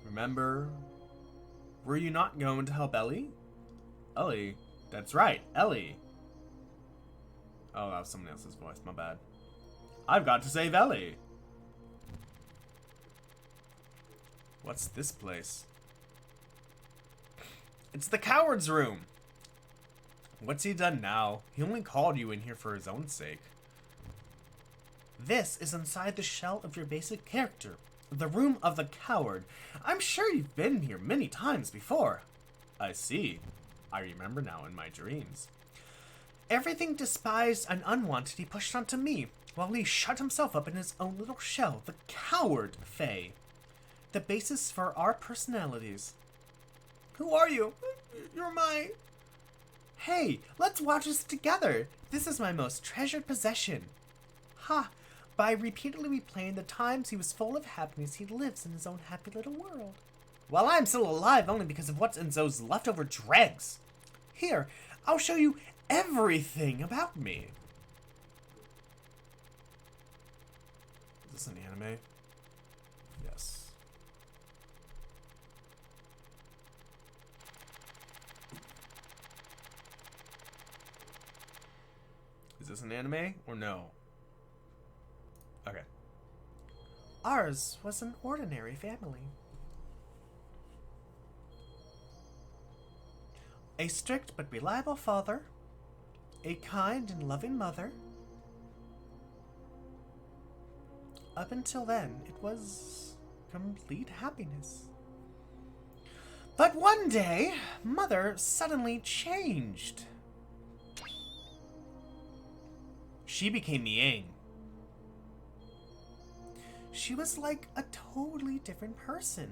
Remember, were you not going to help Ellie? Ellie? That's right, Ellie. Oh, that was someone else's voice, my bad. I've got to save Ellie. What's this place? It's the coward's room. What's he done now? He only called you in here for his own sake. This is inside the shell of your basic character. The room of the coward. I'm sure you've been here many times before. I see. I remember now in my dreams. Everything despised and unwanted he pushed onto me, while he shut himself up in his own little shell. The coward, Faye. The basis for our personalities. Who are you? You're my... Hey, let's watch this together. This is my most treasured possession. Ha! By repeatedly replaying the times he was full of happiness, he lives in his own happy little world. While I'm still alive only because of what's in those leftover dregs. Here, I'll show you everything about me. Is this an anime? Yes. Is this an anime or no? Okay. Ours was an ordinary family. A strict but reliable father, a kind and loving mother. Up until then, it was complete happiness. But one day, Mother suddenly changed. She became Yang. She was like a totally different person.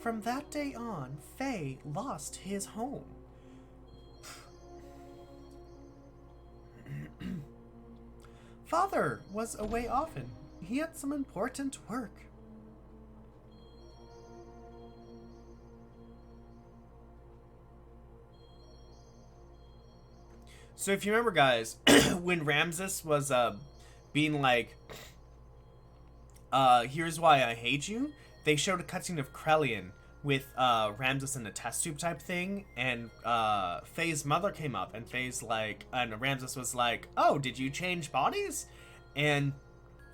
From that day on, Faye lost his home. Father was away often. He had some important work. So if you remember, guys, when Ramses was being like, here's why I hate you, they showed a cutscene of Krelian with Ramses in a test tube type thing, and Faye's mother came up, and Faye's like, and Ramses was like, oh, did you change bodies? And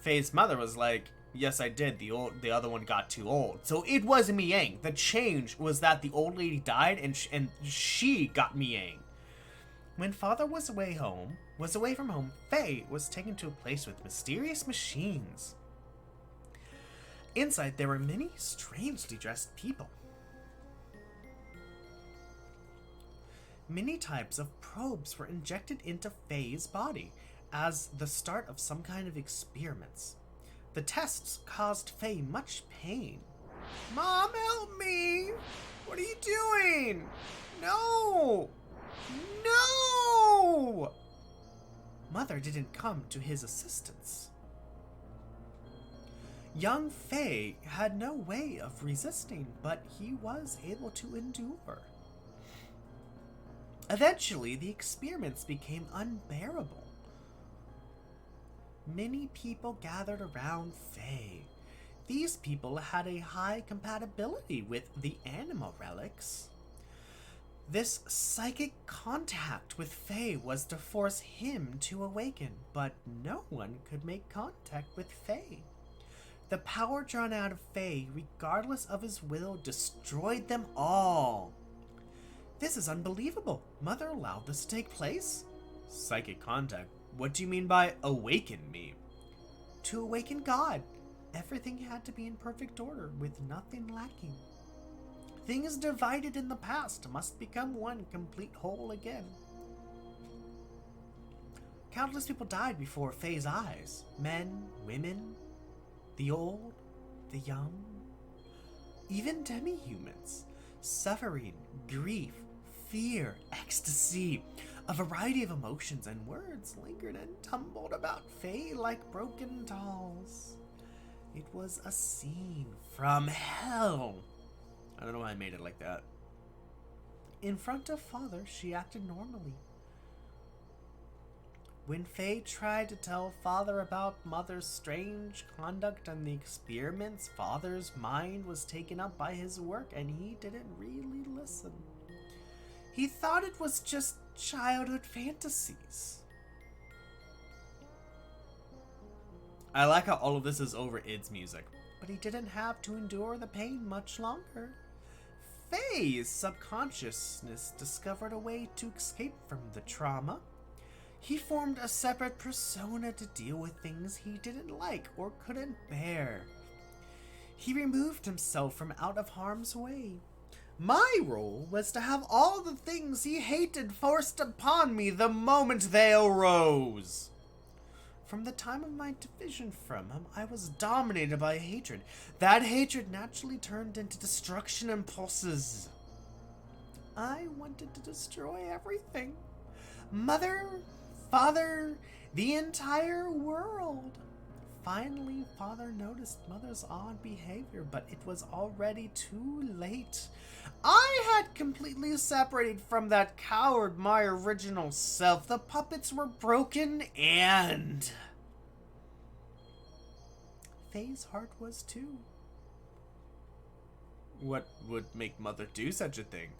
Faye's mother was like, yes, I did. The other one got too old. So it was Miang. The change was that the old lady died, and she got Miang. When father was away from home, Faye was taken to a place with mysterious machines. Inside, there were many strangely dressed people. Many types of probes were injected into Faye's body as the start of some kind of experiments. The tests caused Faye much pain. Mom, help me! What are you doing? No! No! Mother didn't come to his assistance. Young Faye had no way of resisting, but he was able to endure. Eventually, the experiments became unbearable. Many people gathered around Faye. These people had a high compatibility with the animal relics. This psychic contact with Faye was to force him to awaken, but no one could make contact with Faye. The power drawn out of Faye, regardless of his will, destroyed them all. This is unbelievable. Mother allowed this to take place? Psychic contact? What do you mean by awaken me? To awaken God. Everything had to be in perfect order, with nothing lacking. Things divided in the past must become one complete whole again. Countless people died before Faye's eyes. Men, women, the old, the young, even demi-humans. Suffering, grief, fear, ecstasy, a variety of emotions and words lingered and tumbled about Faye like broken dolls. It was a scene from hell. I don't know why I made it like that. In front of Father, she acted normally. When Faye tried to tell Father about Mother's strange conduct and the experiments, Father's mind was taken up by his work and he didn't really listen. He thought it was just childhood fantasies. I like how all of this is over Id's music, but he didn't have to endure the pain much longer. Faye's subconsciousness discovered a way to escape from the trauma. He formed a separate persona to deal with things he didn't like or couldn't bear. He removed himself from out of harm's way. My role was to have all the things he hated forced upon me the moment they arose. From the time of my division from him, I was dominated by hatred. That hatred naturally turned into destruction impulses. I wanted to destroy everything. Mother, Father, the entire world. Finally, Father noticed Mother's odd behavior, but it was already too late. I had completely separated from that coward, my original self. The puppets were broken, and Faye's heart was too. What would make Mother do such a thing?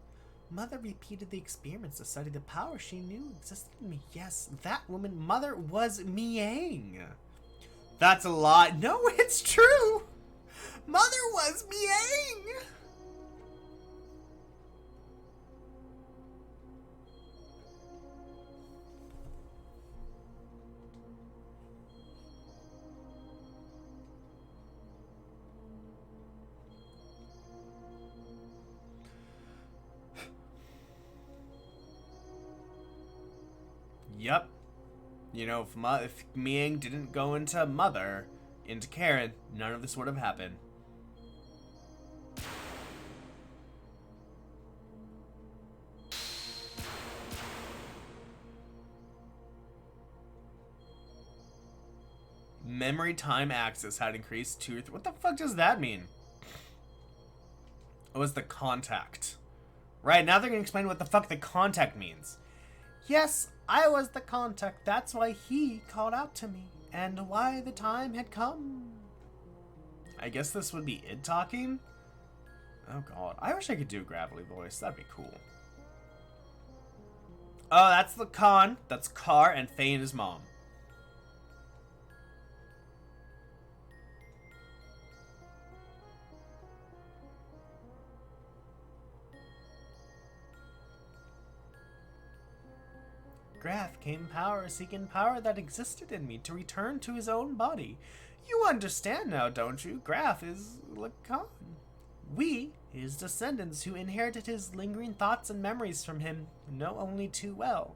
Mother repeated the experiments to study the power she knew existed in me. Yes, that woman, Mother, was Miang. That's a lie. No, it's true. Mother was Miang. Yep. You know, if Miang didn't go into Mother, into Karen, none of this would have happened. Memory time access had increased 2 or 3. What the fuck does that mean? It was the contact. Right, now they're gonna explain what the fuck the contact means. Yes, I was the contact. That's why he called out to me. And why the time had come. I guess this would be it talking? Oh god. I wish I could do a gravelly voice. That'd be cool. Oh, that's Lacan. That's Car and Faye and his mom. Graf came power, seeking power that existed in me to return to his own body. You understand now, don't you? Graf is Lacan. We, his descendants who inherited his lingering thoughts and memories from him, know only too well.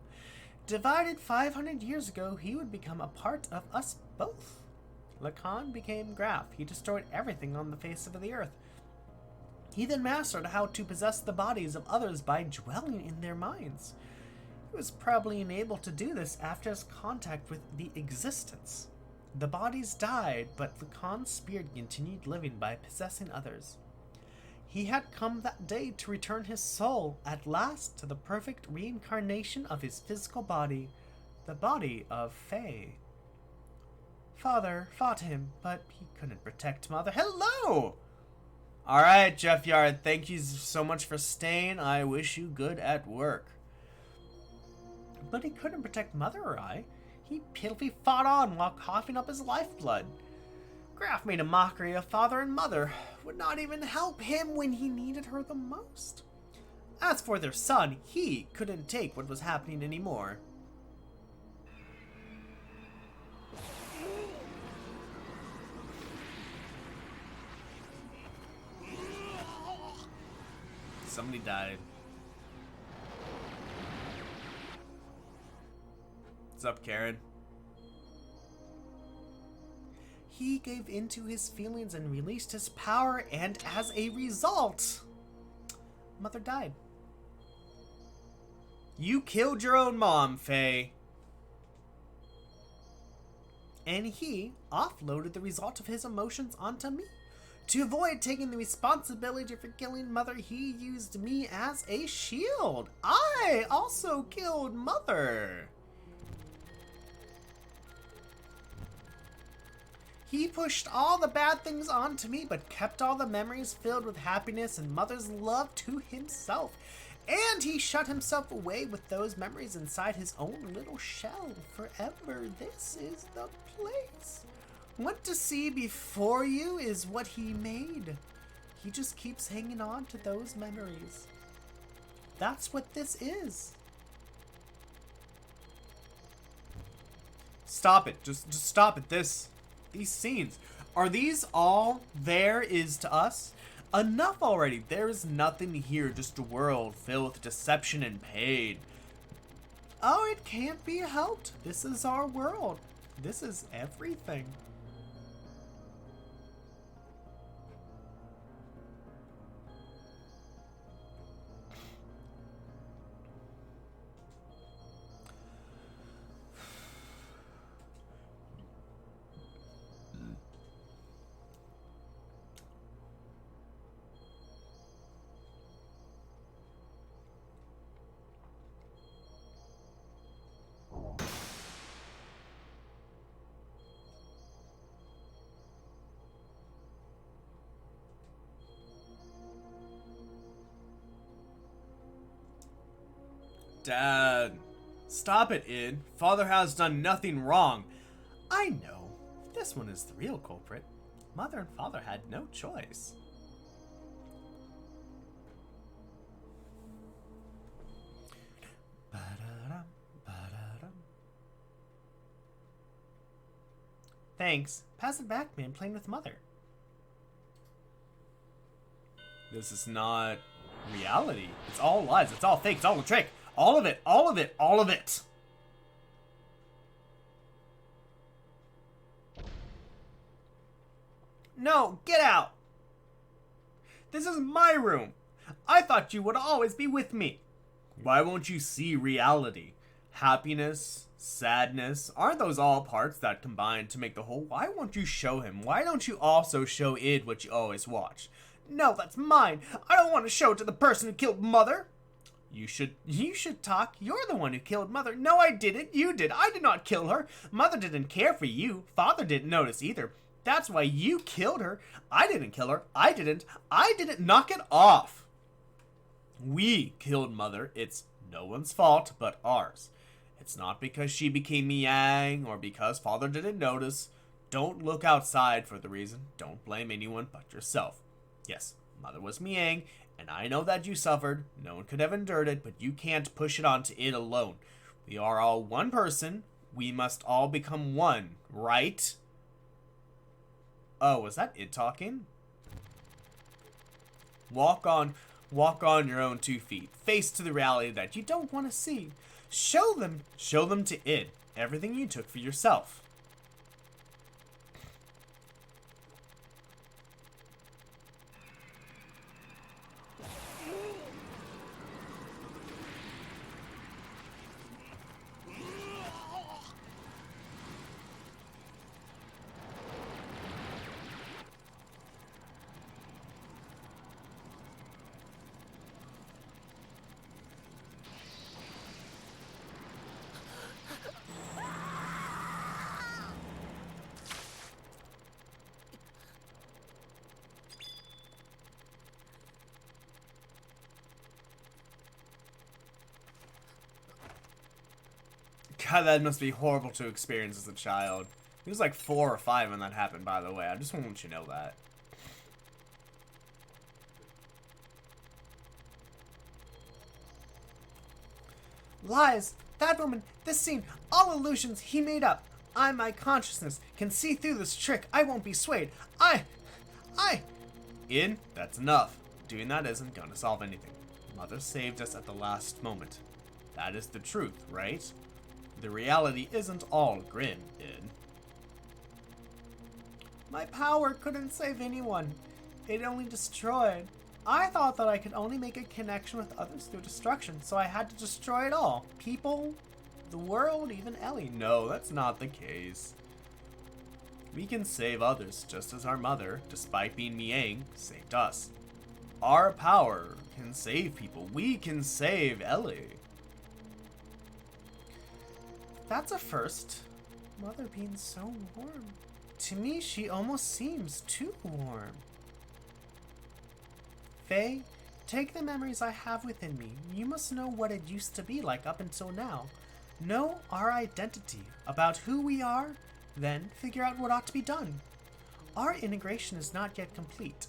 Divided 500 years ago, he would become a part of us both. Lacan became Graf. He destroyed everything on the face of the earth. He then mastered how to possess the bodies of others by dwelling in their minds. He was probably unable to do this after his contact with the existence. The bodies died, but Lacan's spirit continued living by possessing others. He had come that day to return his soul at last to the perfect reincarnation of his physical body, the body of Faye. Father fought him, but he couldn't protect Mother. Hello! Alright, Jeff Yard, thank you so much for staying. I wish you good at work. But he couldn't protect Mother or I. He pitifully fought on while coughing up his lifeblood. Graf made a mockery of Father and Mother, would not even help him when he needed her the most. As for their son, he couldn't take what was happening anymore. Somebody died. What's up, Karen? He gave in to his feelings and released his power, and as a result, Mother died. You killed your own mom, Faye. And he offloaded the result of his emotions onto me. To avoid taking the responsibility for killing Mother, he used me as a shield. I also killed Mother. He pushed all the bad things onto me, but kept all the memories filled with happiness and Mother's love to himself. And he shut himself away with those memories inside his own little shell forever. This is the place. What to see before you is what he made. He just keeps hanging on to those memories. That's what this is. Stop it. Just stop it. These scenes. Are these all there is to us? Enough already. There is nothing here, just a world filled with deception and pain. Oh, it can't be helped. This is our world. This is everything. Dad, stop it, Id. Father has done nothing wrong. I know. This one is the real culprit. Mother and Father had no choice. Thanks. Pass it back, man. Playing with Mother. This is not reality. It's all lies. It's all fake. It's all a trick. All of it. All of it. All of it. No, get out. This is my room. I thought you would always be with me. Why won't you see reality? Happiness, sadness. Aren't those all parts that combine to make the whole? Why won't you show him? Why don't you also show id what you always watch? No, that's mine. I don't want to show it to the person who killed Mother. You should talk. You're the one who killed Mother. No, I didn't. You did. I did not kill her. Mother didn't care for you. Father didn't notice either. That's why you killed her. I didn't kill her. I didn't. Knock it off. We killed Mother. It's no one's fault but ours. It's not because she became Yang or because Father didn't notice. Don't look outside for the reason. Don't blame anyone but yourself. Yes, Mother was Miang, and I know that you suffered. No one could have endured it, but you can't push it onto it alone. We are all one person. We must all become one, right? Oh, was that it talking? Walk on your own 2 feet. Face to the reality that you don't want to see. Show them to it everything you took for yourself. God, that must be horrible to experience as a child. He was like 4 or 5 when that happened, by the way. I just want to let you know that. Lies! That woman! This scene! All illusions he made up! I, my consciousness, can see through this trick. I won't be swayed. That's enough. Doing that isn't gonna solve anything. Mother saved us at the last moment. That is the truth, right? The reality isn't all grim, Id. My power couldn't save anyone. It only destroyed. I thought that I could only make a connection with others through destruction, so I had to destroy it all. People, the world, even Ellie. No, that's not the case. We can save others just as our mother, despite being Miang, saved us. Our power can save people. We can save Ellie. That's a first. Mother being so warm. To me, she almost seems too warm. Faye, take the memories I have within me. You must know what it used to be like up until now. Know our identity, about who we are, then figure out what ought to be done. Our integration is not yet complete.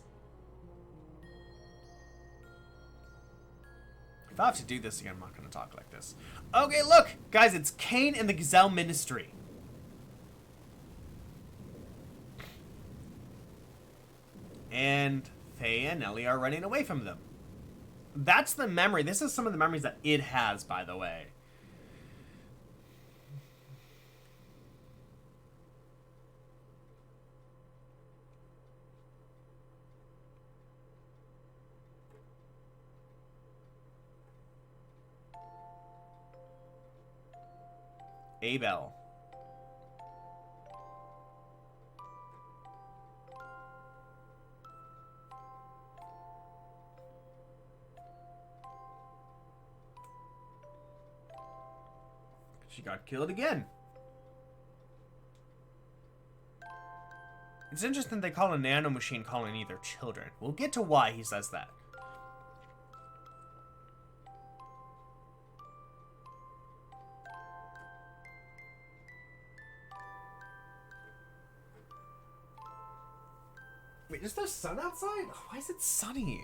If I have to do this again, I'm not going to talk like this. Okay, look! Guys, it's Cain and the Gazelle Ministry. And Faye and Ellie are running away from them. That's the memory. This is some of the memories that it has, by the way. Abel. She got killed again. It's interesting they call a nanomachine colony their children. We'll get to why he says that. Wait, is there sun outside? Why is it sunny?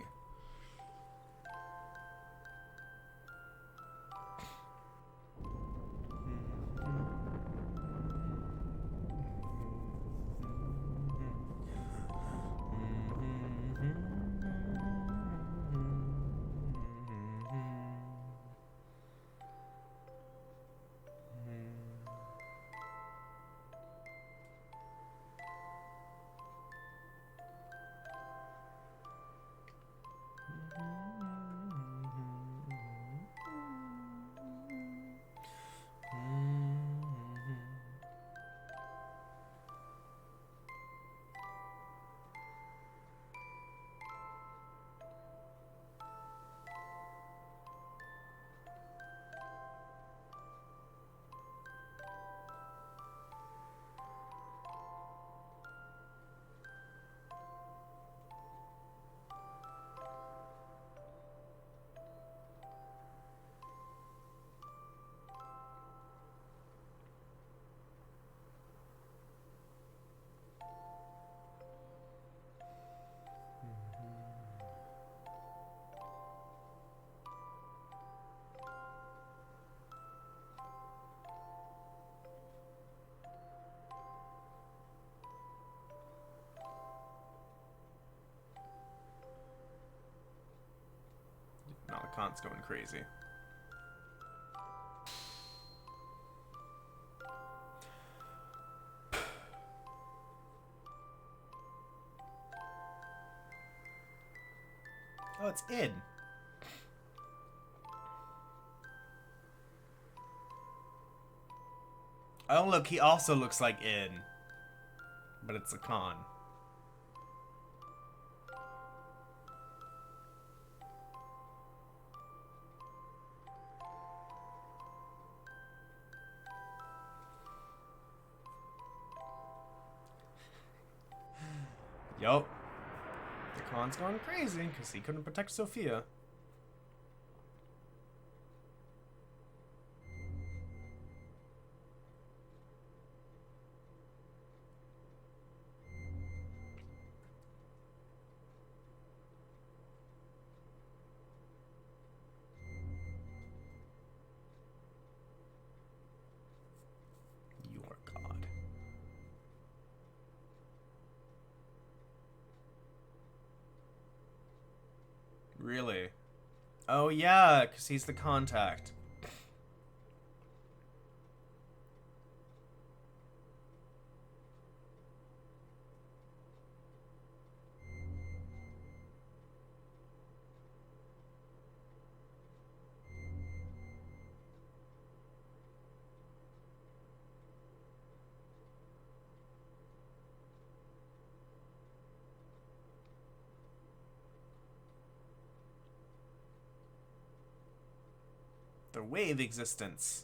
Lacan's going crazy. Oh, it's id. Oh, look, he also looks like id. But it's Lacan. Yup. Lacan's going crazy because he couldn't protect Sophia. Your god. Really? Oh yeah, because he's the contact. The wave existence.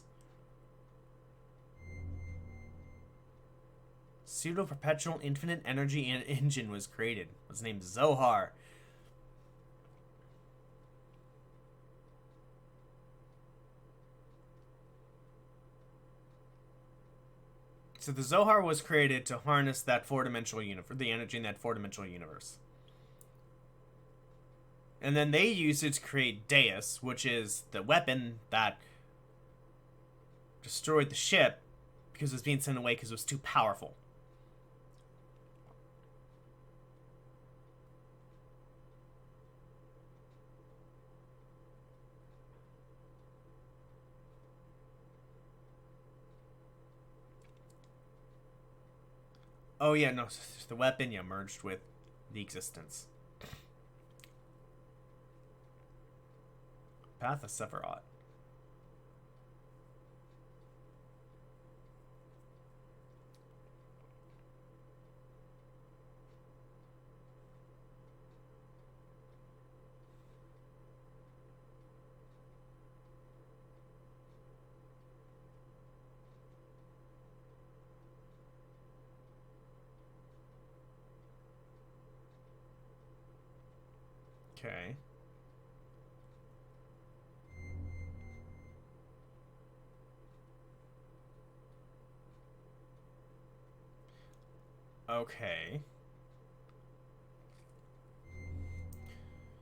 Pseudo-perpetual infinite energy engine was created. It was named Zohar. So the Zohar was created to harness that four-dimensional universe, the energy in that four-dimensional universe. And then they used it to create Deus, which is the weapon that destroyed the ship because it was being sent away because it was too powerful. Oh yeah, no, the weapon, yeah, merged with the existence. Path of Sephiroth. Okay. Okay.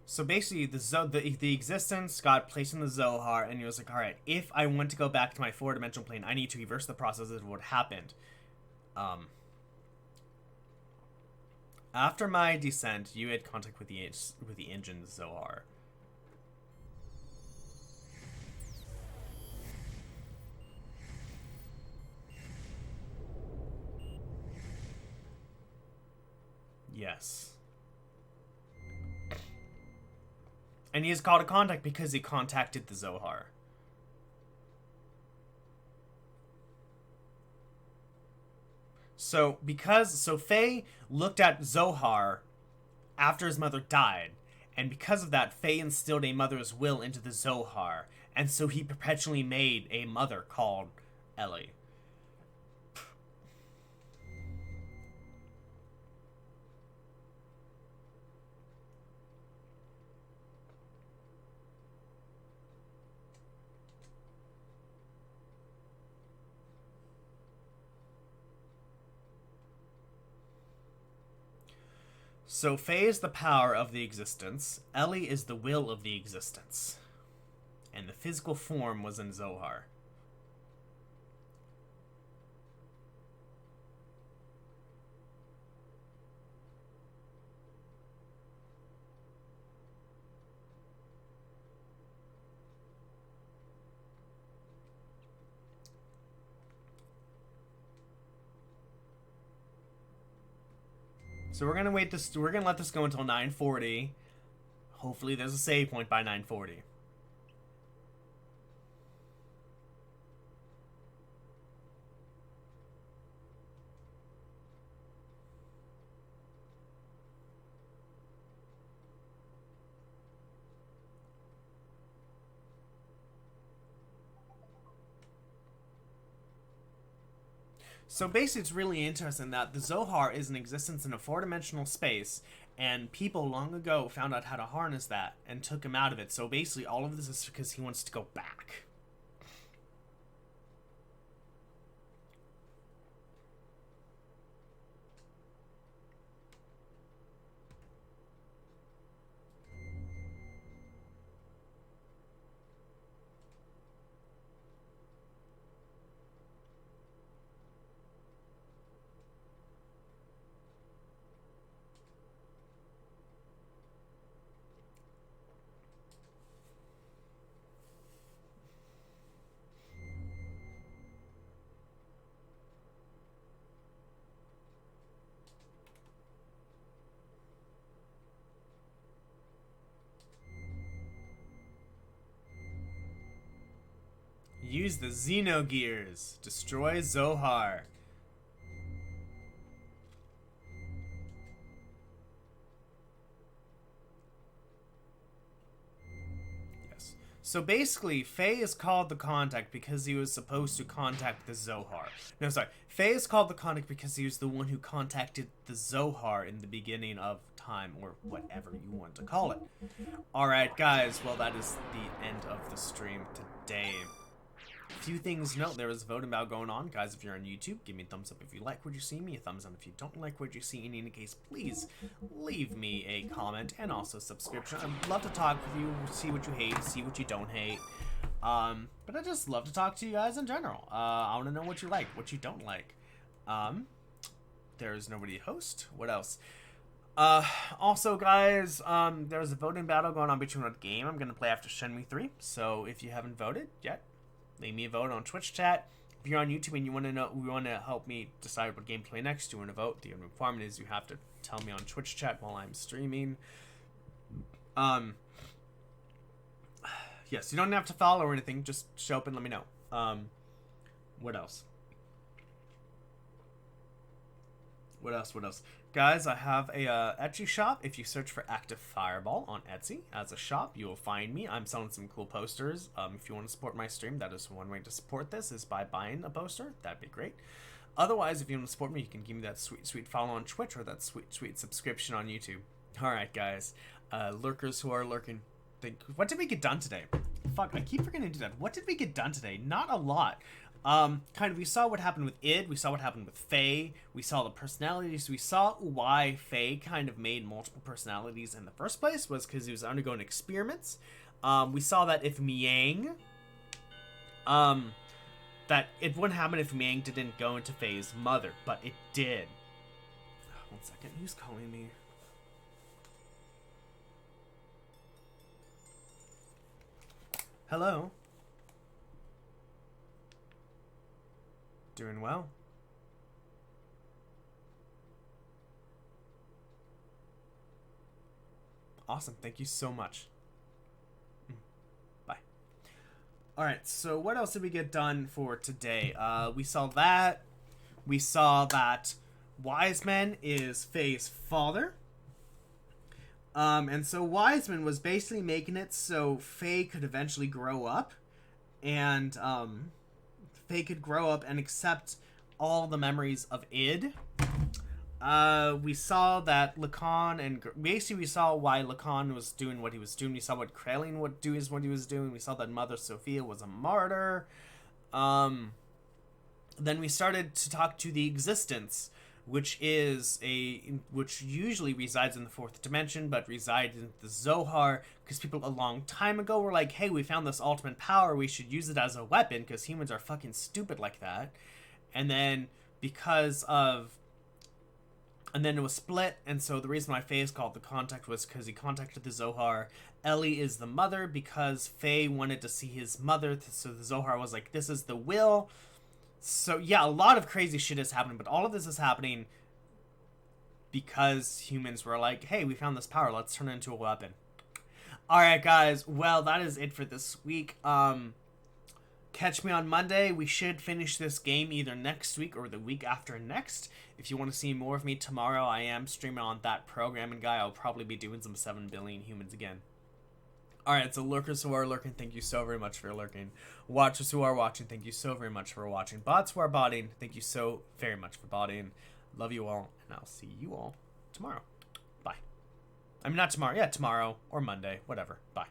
So basically, the existence got placed in the Zohar, and he was like, all right, if I want to go back to my four-dimensional plane, I need to reverse the process of what happened. After my descent, you had contact with the engine Zohar. Yes. And he is called a contact because he contacted the Zohar. So Faye looked at Zohar after his mother died, and because of that, Faye instilled a mother's will into the Zohar, and so he perpetually made a mother called Ellie. So Faye is the power of the existence, Ellie is the will of the existence, and the physical form was in Zohar. So we're gonna wait this. We're gonna let this go until 9:40. Hopefully, there's a save point by 9:40. So basically, it's really interesting that the Zohar is in existence in a four-dimensional space, and people long ago found out how to harness that and took him out of it. So basically, all of this is because he wants to go back. Use the Xenogears. Destroy Zohar. Yes. So basically, Faye is called the Contact because he was supposed to contact the Zohar. No, sorry. Faye is called the Contact because he was the one who contacted the Zohar in the beginning of time, or whatever you want to call it. Alright, guys. Well, that is the end of the stream today. Few things to note, there is a voting battle going on. Guys, if you're on YouTube, give me a thumbs up if you like what you see, me a thumbs down if you don't like what you see. In any case, please leave me a comment and also a subscription. I'd love to talk with you, see what you hate, see what you don't hate. But I just love to talk to you guys in general. I want to know what you like, what you don't like. There's nobody to host. What else? Also, guys, there's a voting battle going on between what game I'm going to play after Shenmue 3. So if you haven't voted yet, leave me a vote on Twitch chat. If you're on YouTube and you want to help me decide what game to play next, you want to vote. The only requirement is you have to tell me on Twitch chat while I'm streaming. Yes, you don't have to follow or anything. Just show up and let me know. What else? What else? Guys, I have a Etsy shop. If you search for Active Fireball on Etsy as a shop, you will find me. I'm selling some cool posters. If you want to support my stream, that is one way to support this, is by buying a poster. That'd be great. Otherwise, if you want to support me, you can give me that sweet follow on Twitch or that sweet subscription on YouTube. Alright, guys. Lurkers who are lurking. What did we get done today? Fuck, I keep forgetting to do that. What did we get done today? Not a lot. We saw what happened with Id, we saw what happened with Faye, we saw the personalities, we saw why Faye kind of made multiple personalities in the first place, was because he was undergoing experiments. We saw that if Miang, that it wouldn't happen if Miang didn't go into Faye's mother, but it did. One second, who's calling me? Hello? Doing well. Awesome. Thank you so much. Bye. Alright, so what else did we get done for today? We saw that. We saw that Wiseman is Faye's father. And so Wiseman was basically making it so Faye could eventually grow up. And, Faye could grow up and accept all the memories of Id. We saw that Lacan, and basically we saw why Lacan was doing what he was doing. We saw what Krelian would do is what he was doing. We saw that Mother Sophia was a martyr. Then we started to talk to the existence, which usually resides in the fourth dimension, but resides in the Zohar, because people a long time ago were like, hey, we found this ultimate power, we should use it as a weapon, because humans are fucking stupid like that. And then, and then it was split, and so the reason why Faye is called the Contact was because he contacted the Zohar. Ellie is the mother, because Faye wanted to see his mother, so the Zohar was like, this is the will. So yeah, a lot of crazy shit is happening, but all of this is happening because humans were like, hey, we found this power, let's turn it into a weapon. Alright, guys, well, that is it for this week. Catch me on Monday. We should finish this game either next week or the week after next. If you want to see more of me tomorrow, I am streaming on That Programming Guy. I'll probably be doing some 7 billion humans again. Alright, so lurkers who are lurking, thank you so very much for lurking. Watchers who are watching, thank you so very much for watching. Bots who are botting, thank you so very much for botting. Love you all, and I'll see you all tomorrow. Bye. I mean, not tomorrow. Yeah, tomorrow or Monday, whatever. Bye.